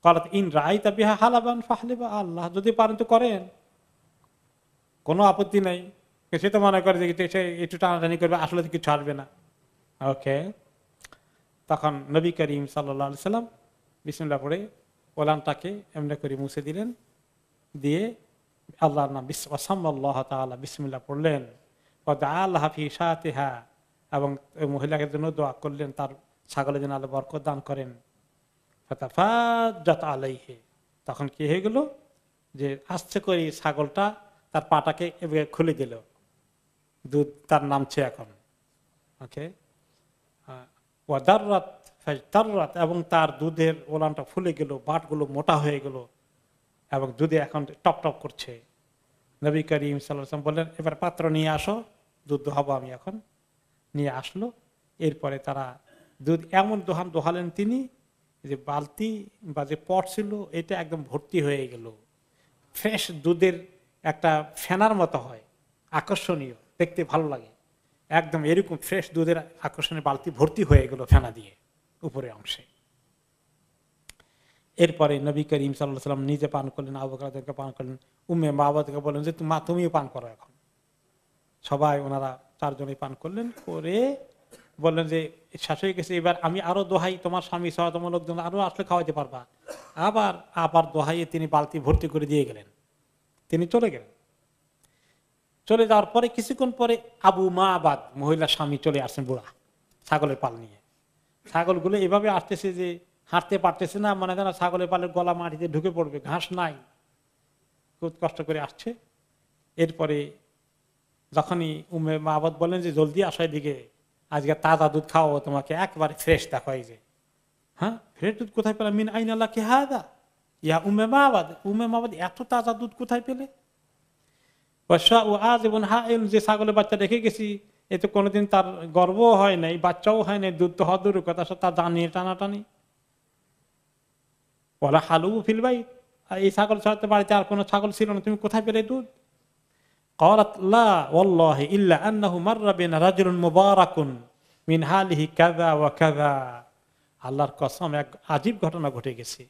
ক্বালাত ইন রাআইতা বিহা হালাবান ফাহলিবা, আল্লাহ যদি পারেন তো করেন, কোনো আপত্তি নাই। সে তো মনে করে যে সে একটু টানাটানি করবে, আসলে তো কিছু আসবে না। ওকে, তখন নবী করিম সাল্লাল্লাহু আলাইহি সাল্লাম বিসমিল্লাহ পড়ে ওলানটাকে এমনি করে মুছে দিলেন, দিয়ে আল্লাহর নাম ওয়াসাম্মাল্লাহু তাআলা বিসমিল্লাহ পড়লেন, ওয়াদাআল্লাহা ফি শাতিহা, এবং মহিলাকে জন্য দোয়া করলেন তার ছাগলের জন্য আল্লাহ বরকত দান করেন। ফাতাফাজ্জাত আলাইহি, তখন কি হয়ে গেল যে আস্তে করে ছাগলটা তার পাটাকে এভাবে খুলে দিল, দুধ তার নামছে এখন। ওকে, ওয়াদাররাত ফাজতাররাত, এবং তার দুধের ওলানটা ফুলে গেল, বাটগুলো মোটা হয়ে গেল এবং দুধে এখন টপ টপ করছে। নবী করিম সাল্লাল্লাহু আলাইহি ওয়াসাল্লাম বললেন, এবার পাত্র নিয়ে আসো, দুধ হবো আমি এখন। নিয়ে আসলো। এরপরে তারা দুধ এমন দোহালেন তিনি যে বালতি বা যে পট ছিল এটা একদম ভর্তি হয়ে গেল। ফ্রেশ দুধের একটা ফেনার মতো হয়, আকর্ষণীয়, দেখতে ভালো লাগে, একদম এরকম ফ্রেশ দুধের আকর্ষণীয় বালতি ভর্তি হয়ে গেল ফেনা দিয়ে উপরের অংশে। এরপরে নবী করিম সাল্লাল্লাহু আলাইহি ওয়াসাল্লাম নিজে পান করলেন, আবু বকর রাদিয়াল্লাহু পান করলেন, উম্মে মাবাদকে বললেন যে মা তুমিও পান করো এখন। সবাই ওনারা চারজনই পান করলেন, করে বললেন যে শেষ হয়ে গেছে, এবার আমি আরো দোহাই, তোমার স্বামী সহ তোমার লোকজন আরো আসলে খাওয়াইতে পারবা। আবার দোহাইয়ে তিনি বালতি ভর্তি করে দিয়ে গেলেন, তিনি চলে গেলেন। চলে যাওয়ার পরে কিছুক্ষণ পরে আবু মাবাদ মহিলা স্বামী চলে আসছেন, বুড়া, ছাগলের পাল নিয়ে। ছাগলগুলো এভাবে আসতেছে যে হাঁটতে পারতেছে না, মনে হয় ছাগলের পালের গলা মাটিতে ঢুকে পড়বে, ঘাস নাই, খুব কষ্ট করে আসছে। এরপরে যখনই উম্মে মাবাদ বললেন যে জলদি আসো এদিকে, আজকে তাজা দুধ খাওয়াবো তোমাকে, একবারে ফ্রেশ দেখো, এই যে হ্যাঁ ফ্রেশ দুধ কোথায় পেলাম, মিন আইন আল্লাহ কে হাদা ইয়া উম্মে মাবাদ, উম্মে মাবাদ এত তাজা দুধ কোথায় পেলে? যে ছাগলের বাচ্চা রেখে গেছি, এ তো কোনোদিন তার গর্ব হয় নাই, বাচ্চাও হয় নাই, দুধ তো হওয়ার দূরের কথা, তার জানিয়ে টানাটানি বলা হালু ফিলবাই, এই ছাগল ছাড়াতে বাড়িতে আর কোনো ছাগল ছিল না, তুমি কোথায় পেলে দুধ? قالت لا والله إلا أنه مر بنا رجل مبارك من حاله كذا وكذا। আল্লাহর কসম, এক আজীব ঘটনা ঘটে গেছে,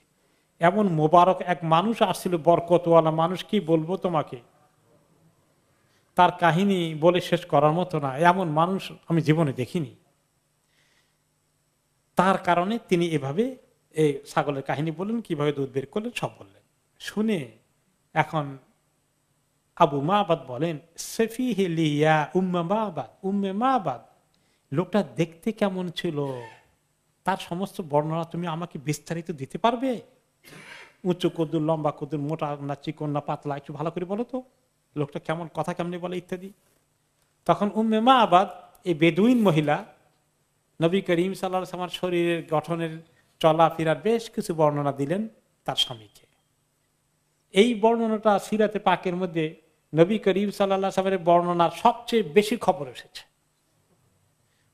এমন মোবারক এক মানুষ আসছিল, বরকতওয়ালা মানুষ, কি বলবো তোমাকে, তার কাহিনী বলে শেষ করার মতো না, এমন মানুষ আমি জীবনে দেখিনি। তার কারণে তিনি এভাবে এই ছাগলের কাহিনী বললেন, কিভাবে দুধ বের করলেন, সব বললেন। শুনে এখন আবু মাবাদ বলেন, সফিহি লিয়া উম্মে মাবাদ, উম্মে মাবাদ লোকটা দেখতে কেমন ছিল, তার সমস্ত বর্ণনা তুমি আমাকে বিস্তারিত দিতে পারবে? উঁচু কদ্দুর, লম্বা কদ্দুর, মোটা না চিকন না পাতলা, একটু ভালো করে বলো তো, লোকটা কেমন, কথা কেমনি বলে, ইত্যাদি। তখন উম্মে মাবাদ, এই বেদুইন মহিলা, নবী করিম সাল্লাল্লাহু আলাইহি ওয়াসাল্লামের শরীরের গঠনের, চলাফেরার বেশ কিছু বর্ণনা দিলেন তার স্বামীকে। এই বর্ণনাটা সিরাতে পাকের মধ্যে নবী করিম সাল্লাল্লাহু আলাইহি ওয়াসাল্লামের বর্ণনার সবচেয়ে বেশি খবর এসেছে।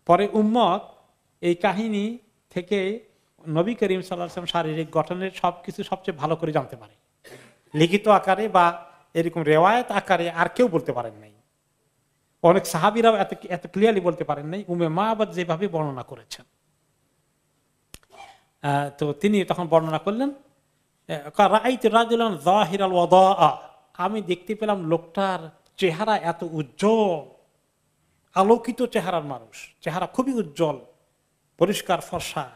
পরে উম্মত এই কাহিনী থেকে নবী করিম সাল্লাল্লাহু আলাইহি ওয়াসাল্লাম শারীরিক গঠনের সবকিছু সবচেয়ে ভালো করে জানতে পারে, লিখিত আকারে বা এরকম রেওয়ায়েত আকারে আর কেউ বলতে পারেন নাই, অনেক সাহাবীরাও এত ক্লিয়ারলি বলতে পারেন নাই উম্মে মাবাদ যেভাবে বর্ণনা করেছেন। তো তিনি তখন বর্ণনা করলেন, আমি দেখতে পেলাম লোকটার চেহারা এত উজ্জ্বল, আলোকিত চেহারার মানুষ, চেহারা খুবই উজ্জ্বল, পরিষ্কার ফর্সা,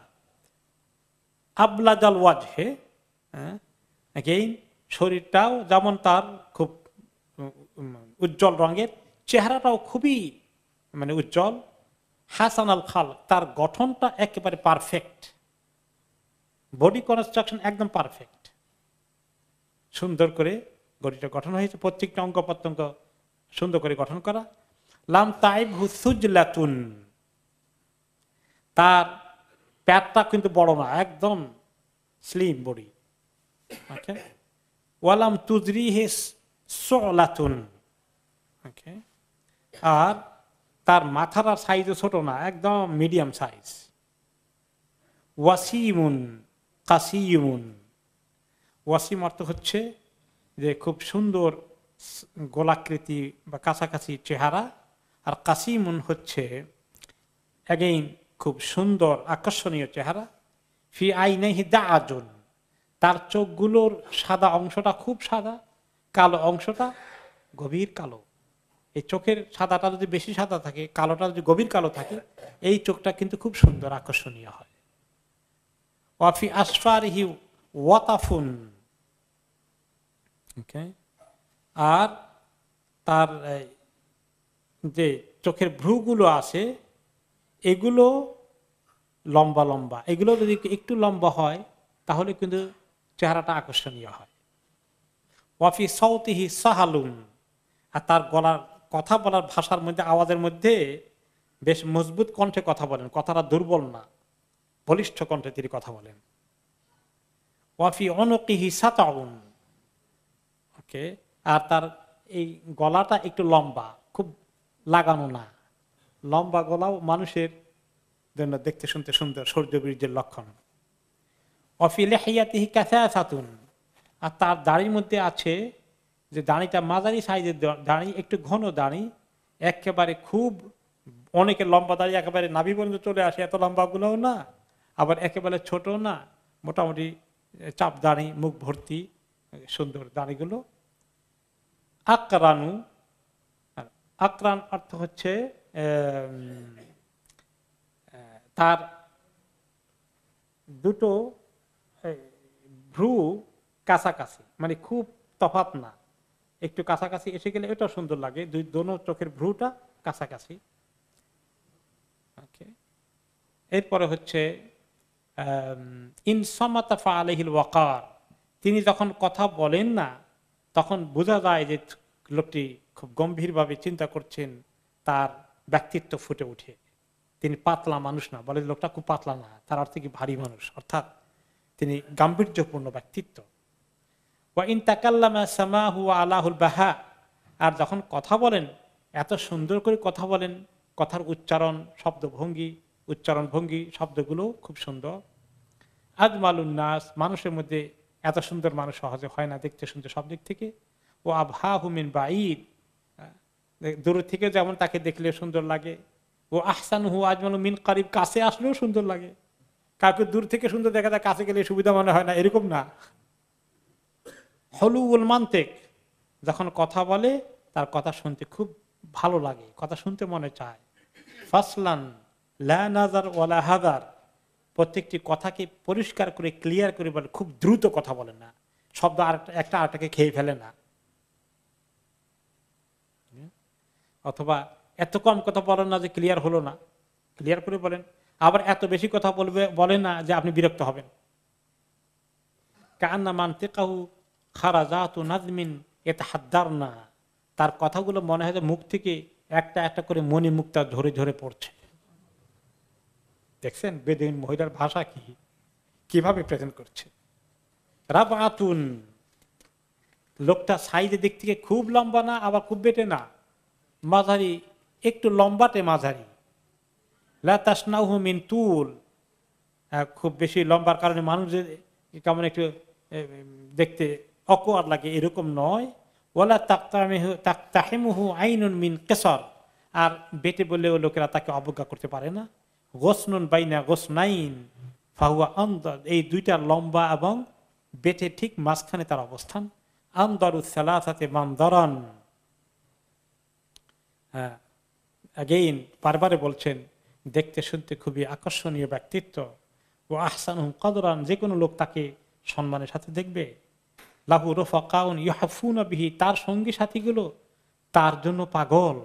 আবলাজাল ওয়াজহে, শরীরটাও যেমন তার খুব উজ্জ্বল রঙের, চেহারাটাও খুবই উজ্জ্বল, হাসান আল খাল, তার গঠনটা একেবারে পারফেক্ট, বডি কনস্ট্রাকশন একদম পারফেক্ট, সুন্দর করে বডিটা গঠন হয়েছে, প্রত্যেকটা অঙ্গ প্রত্যঙ্গ সুন্দর করে গঠন করা। লাম তাইবহু সুজলাতুন, তার পেটটা কিন্তু বড় না, একদম স্লিম বডি। ওকে, ওয়ালাম তুজরিহি সুলাতুন, ওকে, আর তার মাথার সাইজও ছোট না, একদম মিডিয়াম সাইজ। ওয়াসিমুন কাসিমুন, ওয়াসিম অর্থ হচ্ছে যে খুব সুন্দর গোলাকৃতি বা কাছাকাছি চেহারা, আর কাসিমুন হচ্ছে অ্যাগেইন খুব সুন্দর আকর্ষণীয় চেহারা। ফি আইনাইহি দাআজুন, তার চোখগুলোর সাদা অংশটা খুব সাদা, কালো অংশটা গভীর কালো। এই চোখের সাদাটা যদি বেশি সাদা থাকে, কালোটা যদি গভীর কালো থাকে, এই চোখটা কিন্তু খুব সুন্দর আকর্ষণীয় হয়। ওয়াফি আসফারিহি ওয়াতাফুন, ওকে, আর তার যে চোখের ভ্রুগুলো আছে এগুলো লম্বা লম্বা, এগুলো যদি একটু লম্বা হয় তাহলে কিন্তু চেহারাটা আকর্ষণীয় হয়। ওয়াফি সাউতিহি সাহালুন, আর তার গলার কথা বলার ভাষার মধ্যে, আওয়াজের মধ্যে বেশ মজবুত কণ্ঠে কথা বলেন, কথাটা দুর্বল না, বলিষ্ঠ কণ্ঠে তিনি কথা বলেন। ওয়াফি অনকিহি সাতাউন, ওকে, আর তার এই গলাটা একটু লম্বা, খুব লাগানো না, লম্বা গলাও মানুষের জন্য দেখতে শুনতে সুন্দর, শৌর্যবীর্যের লক্ষণ। ওয়াফি লিহিয়াতিহি কাসাসাতুন, আর তার দাড়ির মধ্যে আছে যে দাড়িটা মাঝারি সাইজের দাড়ি, একটু ঘন দাড়ি, একেবারে খুব, অনেকের লম্বা দাড়ি একেবারে নাভি পর্যন্ত চলে আসে, এত লম্বা গুলোও না, আবার একেবারে ছোট না, মোটামুটি চাপ দাড়ি, মুখ ভর্তি সুন্দর দাড়িগুলো। আকরানু, আকরান অর্থ হচ্ছে তার দুটো ভ্রু কাছাকাছি, মানে খুব তফাৎ না, একটু কাছাকাছি এসে গেলে এটা সুন্দর লাগে, দোনো চোখের ভ্রুটা কাছাকাছি। এরপরে হচ্ছে ইনসামাতাফা আলাইহিল ওয়াকার, তিনি যখন কথা বলেন না তখন বোঝা যায় যে লোকটি খুব গম্ভীরভাবে চিন্তা করছেন, তার ব্যক্তিত্ব ফুটে উঠে। তিনি পাতলা মানুষ না, বলে লোকটা খুব পাতলা না, তার অর্থে কি ভারী মানুষ, অর্থাৎ তিনি গাম্ভীর্যপূর্ণ ব্যক্তিত্ব। ওয়া ইন তাকাল্লামা সামাহু আলাহুল বাহা, আর যখন কথা বলেন এত সুন্দর করে কথা বলেন, কথার উচ্চারণ, শব্দভঙ্গি, উচ্চারণ ভঙ্গি, শব্দগুলো খুব সুন্দর। আজমালুন নাস, মানুষের মধ্যে এত সুন্দর মানুষ সহজে হয় না, দেখতে শুনতে সব দিক থেকে। ও আবহাহু মিন বাঈদ, দূর থেকে যেমন তাকে দেখলে সুন্দর লাগে। ও আহসানুহু আজমালু মিন কারিব, কাছে আসলেও সুন্দর লাগে। কাউকে দূর থেকে সুন্দর দেখা যায়, কাছে গেলে সুবিধা মনে হয় না, এরকম না। হলুউল মান্তিক, যখন কথা বলে তার কথা শুনতে খুব ভালো লাগে, কথা শুনতে মনে চায়। ফাসলান লা নাজার ওয়ালা হাদার, প্রত্যেকটি কথাকে পরিষ্কার করে ক্লিয়ার করে বলে, খুব দ্রুত কথা বলে না, শব্দ একটা আরেকটাকে খেয়ে ফেলে না। অথবা এত কম কথা বলেন না যে ক্লিয়ার হলো না, ক্লিয়ার করে বলেন। আবার এত বেশি কথা বলেন না যে আপনি বিরক্ত হবেন। কান্না মানতিকাহু খারাজাতু নাজমিন ইয়াতাহাদ্দারনা, তার কথাগুলো মনে হয় মুখ থেকে একটা একটা করে মণি মুক্তা ঝরে ঝরে পড়ছে। দেখছেন বেদুইন মহিলার ভাষা কিভাবে প্রেজেন্ট করছে। রাবাতুন, লোকটা সাইজের দিক থেকে খুব লম্বা না, আবার খুব বেটে না, মাঝারি, একটু লম্বাটে মাঝারি। লা তাসনাহু মিন তুল, খুব বেশি লম্বার কারণে মানুষের কেমন একটু দেখতে অকওয়ার্ড লাগে, এরকম নয়। ওয়ালা তাকতাহিমুহু আইনুন মিন কিসর, আর বেটে বললেও লোকেরা তাকে অবজ্ঞা করতে পারে না। গোসনুন বাইনা গোসনাইন ফাহুয়া আনদার, এই দুইটা লম্বা এবং বেটে ঠিক মাঝখানে তার অবস্থান। আনদারুস সালাসাতে মানদারান, আগেইন বারবারে বলছেন দেখতে শুনতে খুবই আকর্ষণীয় ব্যক্তিত্ব। ও আহসানুহুম কদরান, যে কোনো লোক তাকে সম্মানের সাথে দেখবে। লাহু রফাকাউন ইউহাফুনা বিহি, তার সঙ্গী সাথীগুলো তার জন্য পাগল,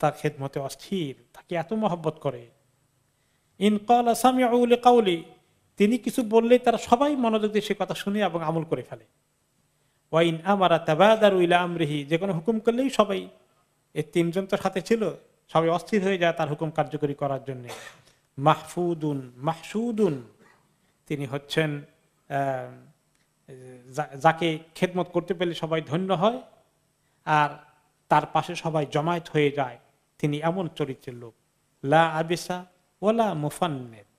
তার খেদমতে অস্থির, তাকে এত মহব্বত করে। ইন ক্বালা সামিউ লিকাউলি, তিনি কিছু বললে তারা সবাই মনোযোগ দিয়ে সে কথা শুনে এবং আমল করে ফেলে। ওয়া ইন আমারা তাবাদারু ইলা আমরিহি, যে কোনো হুকুম করলেই সবাই, এই তিনজন তো সাথে ছিল, সবাই অস্থির হয়ে যায় তার হুকুম কার্যকরী করার জন্য। মাহফুদুন মাহসুদুন, তিনি হচ্ছেন যাকে খেদমত করতে পেলে সবাই ধন্য হয়, আর তার পাশে সবাই জমায়েত হয়ে যায়, তিনি এমন চরিত্রের লোক। লা আবিসা ওয়ালা মুফান্নেদ,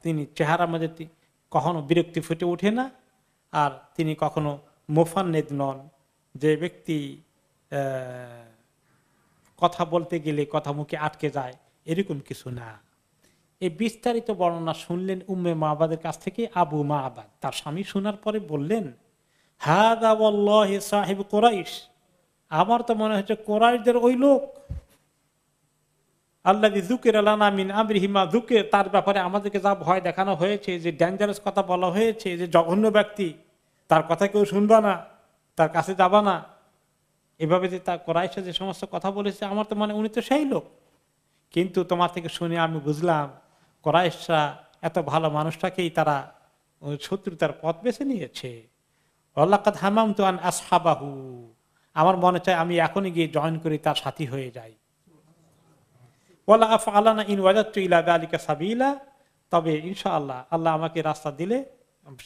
তিনি চেহারার মধ্যে কখনো বিরক্তি ফুটে ওঠে না, আর তিনি কখনো মুফান্নেদ নন, যে ব্যক্তি কথা বলতে গেলে কথা মুখে আটকে যায়, এরকম কিছু না। এই বিস্তারিত বর্ণনা শুনলেন উম্মে মাবাদের কাছ থেকে আবু মাবাদ। তার স্বামী শোনার পরে বললেন, হাদা ওয়াল্লাহি সাহিব কুরাইশ, আমার তো মনে হচ্ছে কুরাইশদের ওই লোক। আল্লাযী যুকিরা লানা মিন আমরিহি মা যুকির, তার ব্যাপারে আমাদেরকে যা ভয় দেখানো হয়েছে, যে ডেঞ্জারাস কথা বলা হয়েছে, যে জঘন্য ব্যক্তি, তার কথা কেউ শুনবা না, তার কাছে যাবা না, এভাবে যে তার কুরাইশে যে সমস্ত কথা বলেছে, আমার তো মনে উনি তো সেই লোক। কিন্তু তোমার থেকে শুনে আমি বুঝলাম কুরাইশরা এত ভালো মানুষটাকেই তারা শত্রুতার পথ বেছে নিয়েছে। ওয়ালাকাদ হামামতু আন আসহাবাহু, আমার মনে চায় আমি এখনই গিয়ে জয়েন করি, তার সাথী হয়ে যাই। ওয়ালা আফআলানা ইন ওয়াজাদতু ইলা যালিকা সাবিলা, তবে ইনশাআল্লাহ আল্লাহ আমাকে রাস্তা দিলে,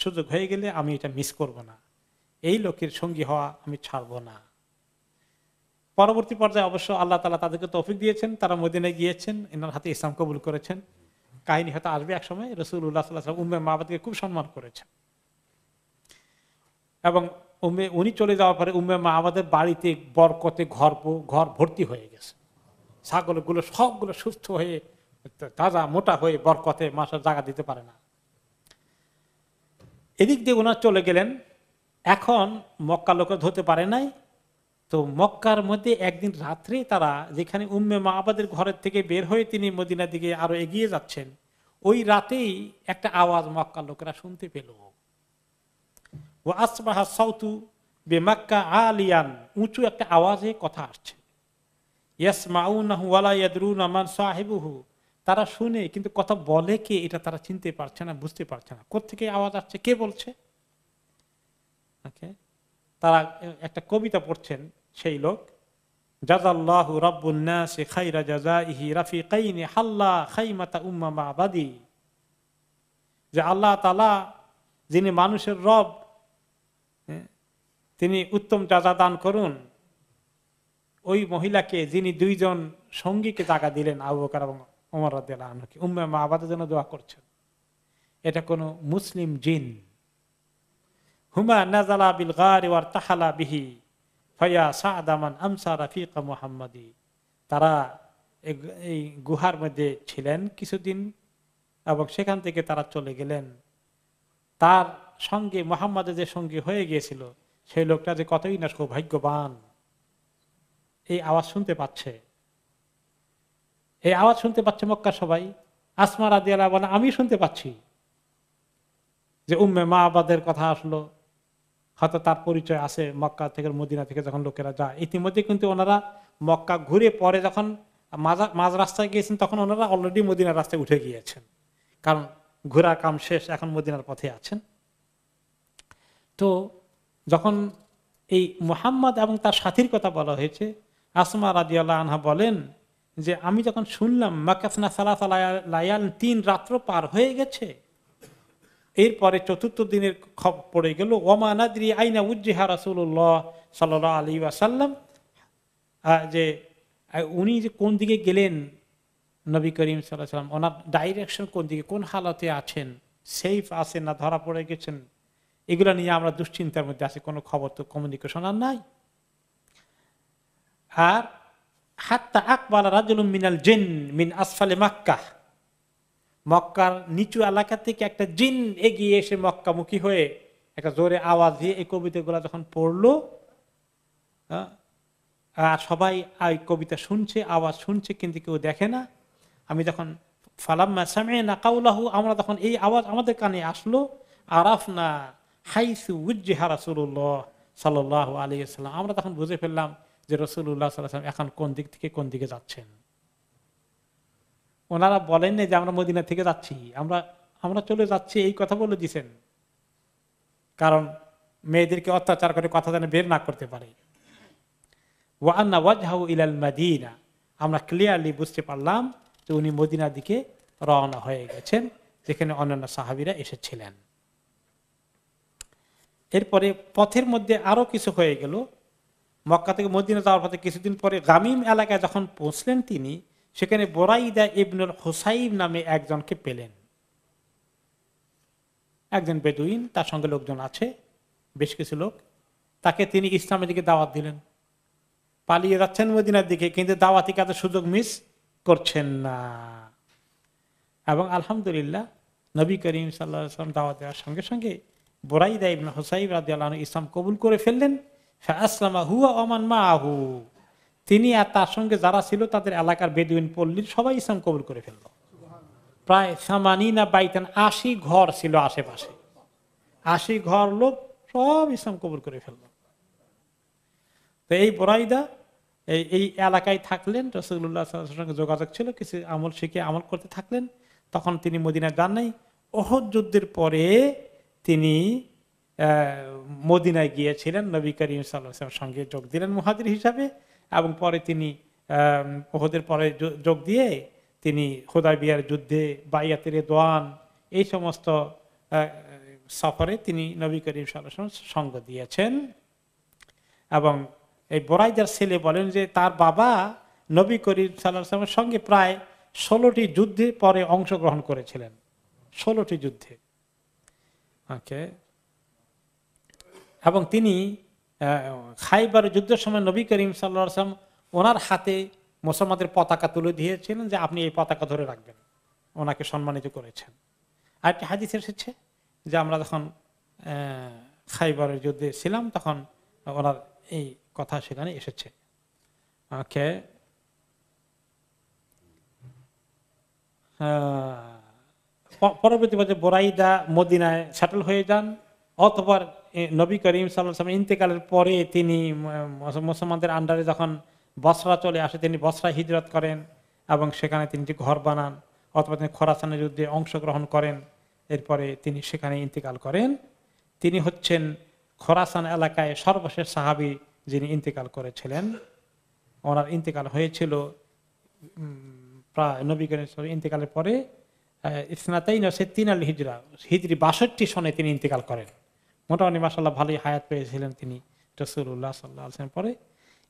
সুযোগ হয়ে গেলে আমি এটা মিস করব না, এই লোকের সঙ্গী হওয়া আমি ছাড়বো না। পরবর্তী পর্যায়ে অবশ্য আল্লাহ তাআলা তাদেরকে তৌফিক দিয়েছেন, তারা মদিনায় গিয়েছেন, এনার হাতে ইসলাম কবুল করেছেন। কাহিনী হয়তো আসবে এক সময়। রাসূলুল্লাহ সাল্লাল্লাহু আলাইহি ওয়াসাল্লাম উম্মে মাবাদকে খুব সম্মান করেছেন, এবং উনি চলে যাওয়ার পরে উম্মে মাবাদের বাড়িতে বরকতে ঘর ভর্তি হয়ে গেছে। ছাগলগুলো সবগুলো সুস্থ হয়ে তাজা মোটা হয়ে বরকতে মাসের জায়গা দিতে পারে না। এদিক দিয়ে ওনার চলে গেলেন। এখন মক্কা লোক ধরতে পারে নাই, তো মক্কার মধ্যে একদিন রাত্রে তারা, যেখানে উম্মে মাবাদের ঘরের থেকে বের হয়ে তিনি মদিনার দিকে আরো এগিয়ে যাচ্ছেন, ওই রাতেই একটা আওয়াজ মক্কার লোকেরা শুনতে পেল। ও আসবাহা সাউতু বেমাক্কা আলিয়ান, উঁচু একটা আওয়াজে কথা আসছে। ইয়াসমাউনাহু ওয়ালা ইয়াদরুনা মান সাহিবুহু, তারা শুনে কিন্তু কথা বলে কে এটা তারা চিনতে পারছে না, বুঝতে পারছে না কোত্থেকে আওয়াজ আসছে, কে বলছে। তারা একটা কবিতা পড়ছেন সেই লোক, জাযাল্লাহু রাব্বুন নাসি খায়রা জাযাইহি রাফিকাইনি হাল্লা খাইমাতা উম্মা মাবাদি, যে আল্লাহ তাআলা যিনি মানুষের রব, তিনি উত্তম জাযা দান করুন ওই মহিলাকে যিনি দুইজন সঙ্গীকে জায়গা দিলেন, আবু বকর এবং ওমর রাদিয়াল্লাহু আনহুকে, উম্মে মাবাদের জন্য দোয়া করছেন। এটা কোন মুসলিম জিন। হুমা নাযালা বিল গারি ওয়া তাহালা বিহি ফায়া সা'দামান আমসা রাফিকা মুহাম্মাদি, তারা এই গুহার মধ্যে ছিলেন কিছুদিন এবং সেখান থেকে তারা চলে গেলেন। তার সঙ্গে মুহাম্মাদের যে সঙ্গী হয়ে গিয়েছিল সেই লোকটা যে কতই না সৌভাগ্যবান, এই আওয়াজ শুনতে পাচ্ছে। এই আওয়াজ শুনতে পাচ্ছে মক্কার সবাই। আসমা রাদিয়াল্লাহু আনহা, আমি শুনতে পাচ্ছি যে উম্মে মাবাদের কথা আসলো, হয়তো তার পরিচয় আছে মক্কা থেকে মদিনা থেকে যখন লোকেরা যায়। ইতিমধ্যে কিন্তু ওনারা মক্কা ঘুরে পরে যখন মাঝ রাস্তায় গিয়েছেন তখন ওনারা অলরেডি মদিনার রাস্তায় উঠে গিয়েছেন, কারণ ঘোরার কাম শেষ, এখন মদিনার পথে আছেন। তো যখন এই মুহাম্মদ এবং তার সাথীর কথা বলা হয়েছে, আসমা রাদিয়াল্লাহু আনহা বলেন যে আমি যখন শুনলাম মাকাসনা সালাসা লায়াল, 3 রাত্র পার হয়ে গেছে, এরপরে চতুর্থ দিনের খবর পড়ে গেল, ওমা নাদরি আইনা উজ্জিহা রাসূলুল্লাহ সাল্লাল্লাহু আলাইহি ওয়াসাল্লাম, যে উনি যে কোন দিকে গেলেন, নবী করিম সাল্লাল্লাহু আলাইহি ওয়াসাল্লাম ওনার ডাইরেকশন কোন দিকে, কোন হালতে আছেন, সেফ আছেন না ধরা পড়ে গেছেন, এগুলো নিয়ে আমরা দুশ্চিন্তার মধ্যে আছি, কোনো খবর তো কমিউনিকেশন আর নাই। আর হাত্তা আকবালা রাজুলুম মিনাল জিন মিন আসফালি মাক্কাহ, মক্কার নিচু এলাকা থেকে একটা জিন এগিয়ে এসে মক্কামুখী হয়ে একটা জোরে আওয়াজ দিয়ে এই কবিতাগুলো যখন পড়লো, আর সবাই এই কবিতা শুনছে, আওয়াজ শুনছে, কিন্তু কেউ দেখে না। আমি যখন ফালাম্মা সামি'না কাউলাহু, আমরা তখন এই আওয়াজ আমাদের কানে আসলো, আরাফনা হাইসু উজ্জিহা রাসূলুল্লাহ সাল্লাল্লাহু আলাইহি ওয়াসাল্লাম, আমরা তখন বুঝে ফেললাম যে রাসূলুল্লাহ সাল্লাল্লাহু আলাইহি ওয়াসাল্লাম এখন কোন দিক থেকে কোন দিকে যাচ্ছেন। ওনারা বলেন না যে আমরা মদিনা থেকে যাচ্ছি, আমরা চলে যাচ্ছি, এই কথা বলে দিয়েছেন, কারণ মেয়েদেরকে অত্যাচার করে কথা যেন বের না করতে পারে। ওয়া আন্না ওয়াজহাহু ইলাল মাদিনা, আমরা ক্লিয়ারলি বুঝতে পারলাম যে উনি মদিনার দিকে রওনা হয়ে গেছেন, যেখানে অন্যান্য সাহাবীরা এসেছিলেন। এরপরে পথের মধ্যে আরো কিছু হয়ে গেল। মক্কা থেকে মদিনা যাওয়ার পথে কিছুদিন পরে গামিম এলাকায় যখন পৌঁছলেন তিনি, সেখানে বুরাইদা ইবনুল হুসাইব নামে একজনকে পেলেন, একজন বেদুইন, তার সঙ্গে লোকজন আছে, বেশ কিছু লোক। তাকে তিনি ইসলামের দিকে দাওয়াত দিলেন। পালিয়ে যাচ্ছেন মদিনার দিকে, কিন্তু দাওয়াতি কাজের সুযোগ মিস করছেন না। এবং আলহামদুলিল্লাহ নবী করিম সাল্লাল্লাহু আলাইহি ওয়াসাল্লাম দাওয়াত দেওয়ার সঙ্গে সঙ্গে বুরাইদা ইবনে হুসাইব রাদিয়াল্লাহু আনহু ইসলাম কবুল করে ফেললেন। ফাআসলামা হুয়া ওয়া মান মাআহু, তিনি আর তার সঙ্গে যারা ছিল তাদের এলাকার বেদুইন পল্লীর সবাই ইসলাম কবুল করে ফেলল। প্রায় 80 বাইতান, 80 ঘর ছিল আশেপাশে, 80 ঘর লোক সব ইসলাম কবুল করে ফেলল। তো এই বুরাইদা এই এলাকায় থাকলেন, রাসূলুল্লাহ সাল্লাল্লাহু আলাইহি ওয়াসাল্লামের সঙ্গে যোগাযোগ ছিল, কিছু আমল শিখে আমল করতে থাকলেন। তখন তিনি মদিনায় যান নাই। ওহদ যুদ্ধের পরে তিনি মদিনায় গিয়েছিলেন, নবী করিম সাল্লাল্লাহু আলাইহি ওয়াসাল্লামের সঙ্গে যোগ দিলেন মুহাজির হিসাবে, এবং পরে তিনি ওহদের পরে যোগ দিয়ে তিনি হুদায়বিয়ার যুদ্ধে, বাইয়াতে রিদওয়ান, এই সমস্ত সফরে তিনি নবী করিম সাল্লাল্লাহু আলাইহি ওয়াসাল্লাম সঙ্গ দিয়েছেন। এবং এই বুরাইদার ছেলে বলেন যে তার বাবা নবী করিম সাল্লাল্লাহু আলাইহি ওয়াসাল্লামের সঙ্গে প্রায় 16টি যুদ্ধে পরে অংশগ্রহণ করেছিলেন, 16টি যুদ্ধে। ওকে। এবং তিনি খাইবার যুদ্ধের সময় নবী করিম সাল্লাল্লাহু আলাইহি ওয়াসাল্লাম ওনার হাতে মুসলমানদের পতাকা তুলে দিয়েছিলেন যে আপনি এই পতাকা ধরে রাখবেন, ওনাকে সম্মানিত করেছেন। আরেকটি হাদিস এসেছে যে আমরা যখন খাইবারের যুদ্ধে ছিলাম তখন ওনার এই কথা সেখানে এসেছে। ওকে। পরবর্তী বছর বুরাইদা মদিনায় সেটেল হয়ে যান। অতঃপর নবী করিম সাল্লাল্লাহু আলাইহি ওয়াসাল্লাম ইন্তেকালের পরে তিনি মুসলমানদের আন্ডারে যখন বসরা চলে আসে, তিনি বসরা হিজরত করেন এবং সেখানে তিনি ঘর বানান। অথবা তিনি খোরাসানের যুদ্ধে অংশগ্রহণ করেন, এরপরে তিনি সেখানে ইন্তেকাল করেন। তিনি হচ্ছেন খোরাসান এলাকায় সর্বশেষ সাহাবী যিনি ইন্তেকাল করেছিলেন। ওনার ইন্তেকাল হয়েছিল প্রায় নবী করিম ইন্তেকালের পরে ইসনাতাইন তিনাল হিজরা, হিজরি 62 সনে তিনি ইন্তেকাল করেন। মোটামুটি মাশাআল্লাহ ভালোই হায়াত পেয়েছিলেন তিনি রাসূলুল্লাহ সাল্লাল্লাহু আলাইহি ওয়াসাল্লাম পরে।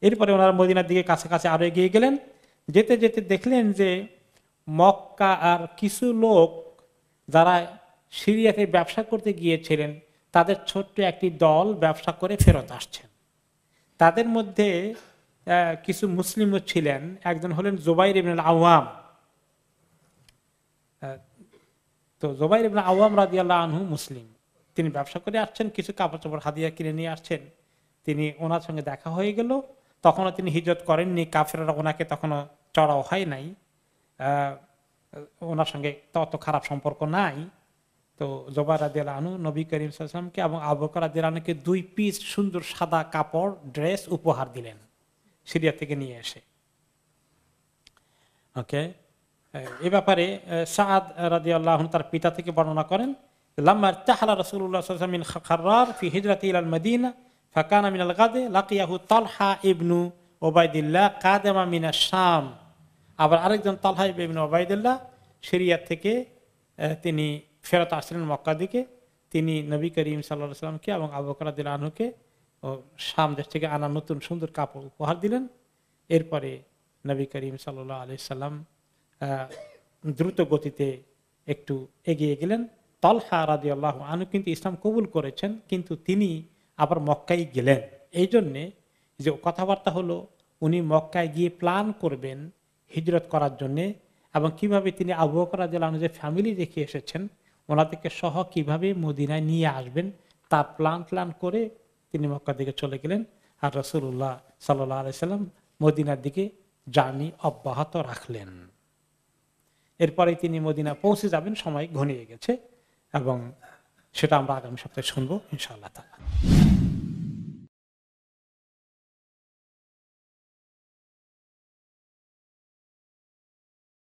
এরপরে ওনারা মদিনার দিকে কাছে কাছে আরো এগিয়ে গেলেন। যেতে যেতে দেখলেন যে মক্কা আর কিছু লোক যারা সিরিয়াতে ব্যবসা করতে গিয়েছিলেন তাদের ছোট্ট একটি দল ব্যবসা করে ফেরত আসছেন। তাদের মধ্যে কিছু মুসলিমও ছিলেন। একজন হলেন জুবাইর ইবনে আওয়াম। তো জুবাইর ইবনে আওয়াম রাদিয়াল্লাহু আনহু মুসলিম, তিনি ব্যবসা করে আসছেন, কিছু কাপড় চোপড় হাদিয়া কিনে নিয়ে আসছেন। তিনি ওনার সঙ্গে দেখা হয়ে গেল। তখনও তিনি হিজরত করেননি, কাফেররা ওনাকে তখনও চড়াও হয় নাই, ওনার সঙ্গে তত খারাপ সম্পর্ক নাই। তো জুবাইর রাদিয়াল্লাহু আনহু নবী করিম সাল্লাল্লাহু আলাইহি ওয়াসাল্লামকে এবং আবু বকর রাদিয়াল্লাহু আনহুকে 2 পিস সুন্দর সাদা কাপড় ড্রেস উপহার দিলেন সিরিয়া থেকে নিয়ে এসে। ওকে। এই ব্যাপারে সাদ রাদিয়াল্লাহু আনহু তার পিতা থেকে বর্ণনা করেন, লাম্মা ইরতাহালা রাসূলুল্লাহ সাল্লাল্লাহু আলাইহি ওয়াসাল্লাম মিন খাররার ফি হিজরাতি ইলাল মাদিনা ফাকানা মিনাল গাদে লাকিয়াহু তালহা ইবনু উবাইদিল্লাহ কাদামা মিনাশ শাম। আবার আরেকজন তালহা ইবনে উবাইদিল্লাহ সিরিয়া থেকে তিনি ফেরত আসলেন মক্কা দিকে। তিনি নবী করিম সাল্লাল্লাহু আলাইহি ওয়াসাল্লামকে এবং আবু বকর রাদিয়াল্লাহু আনহুকে শাম দেশ থেকে আনা নতুন সুন্দর কাপড় উপহার দিলেন। এরপরে নবী করিম সাল্লাল্লাহু আলাইহি ওয়াসাল্লাম দ্রুত গতিতে একটু এগিয়ে গেলেন। তালহা রাদিয়াল্লাহু আনহু কিন্তু ইসলাম কবুল করেছেন, কিন্তু তিনি আবার মক্কায় গেলেন। এই জন্যে যে কথাবার্তা হলো উনি মক্কায় গিয়ে প্ল্যান করবেন হিজরত করার জন্যে, এবং কিভাবে তিনি আবু বকর রাদিয়াল্লাহু আনহু যে ফ্যামিলি রেখে এসেছেন ওনাদেরকে সহ কিভাবে মদিনায় নিয়ে আসবেন তার প্ল্যান করে তিনি মক্কার দিকে চলে গেলেন। আর রাসূলুল্লাহ সাল্লাল্লাহু আলাইহি ওয়াসাল্লাম মদিনার দিকে জার্নি অব্যাহত রাখলেন। এরপরে তিনি মদিনা পৌঁছে যাবেন, সময় ঘনিয়ে গেছে, এবং সেটা আমরা আগামী সপ্তাহে শুনবো ইনশাআল্লাহ তাআলা।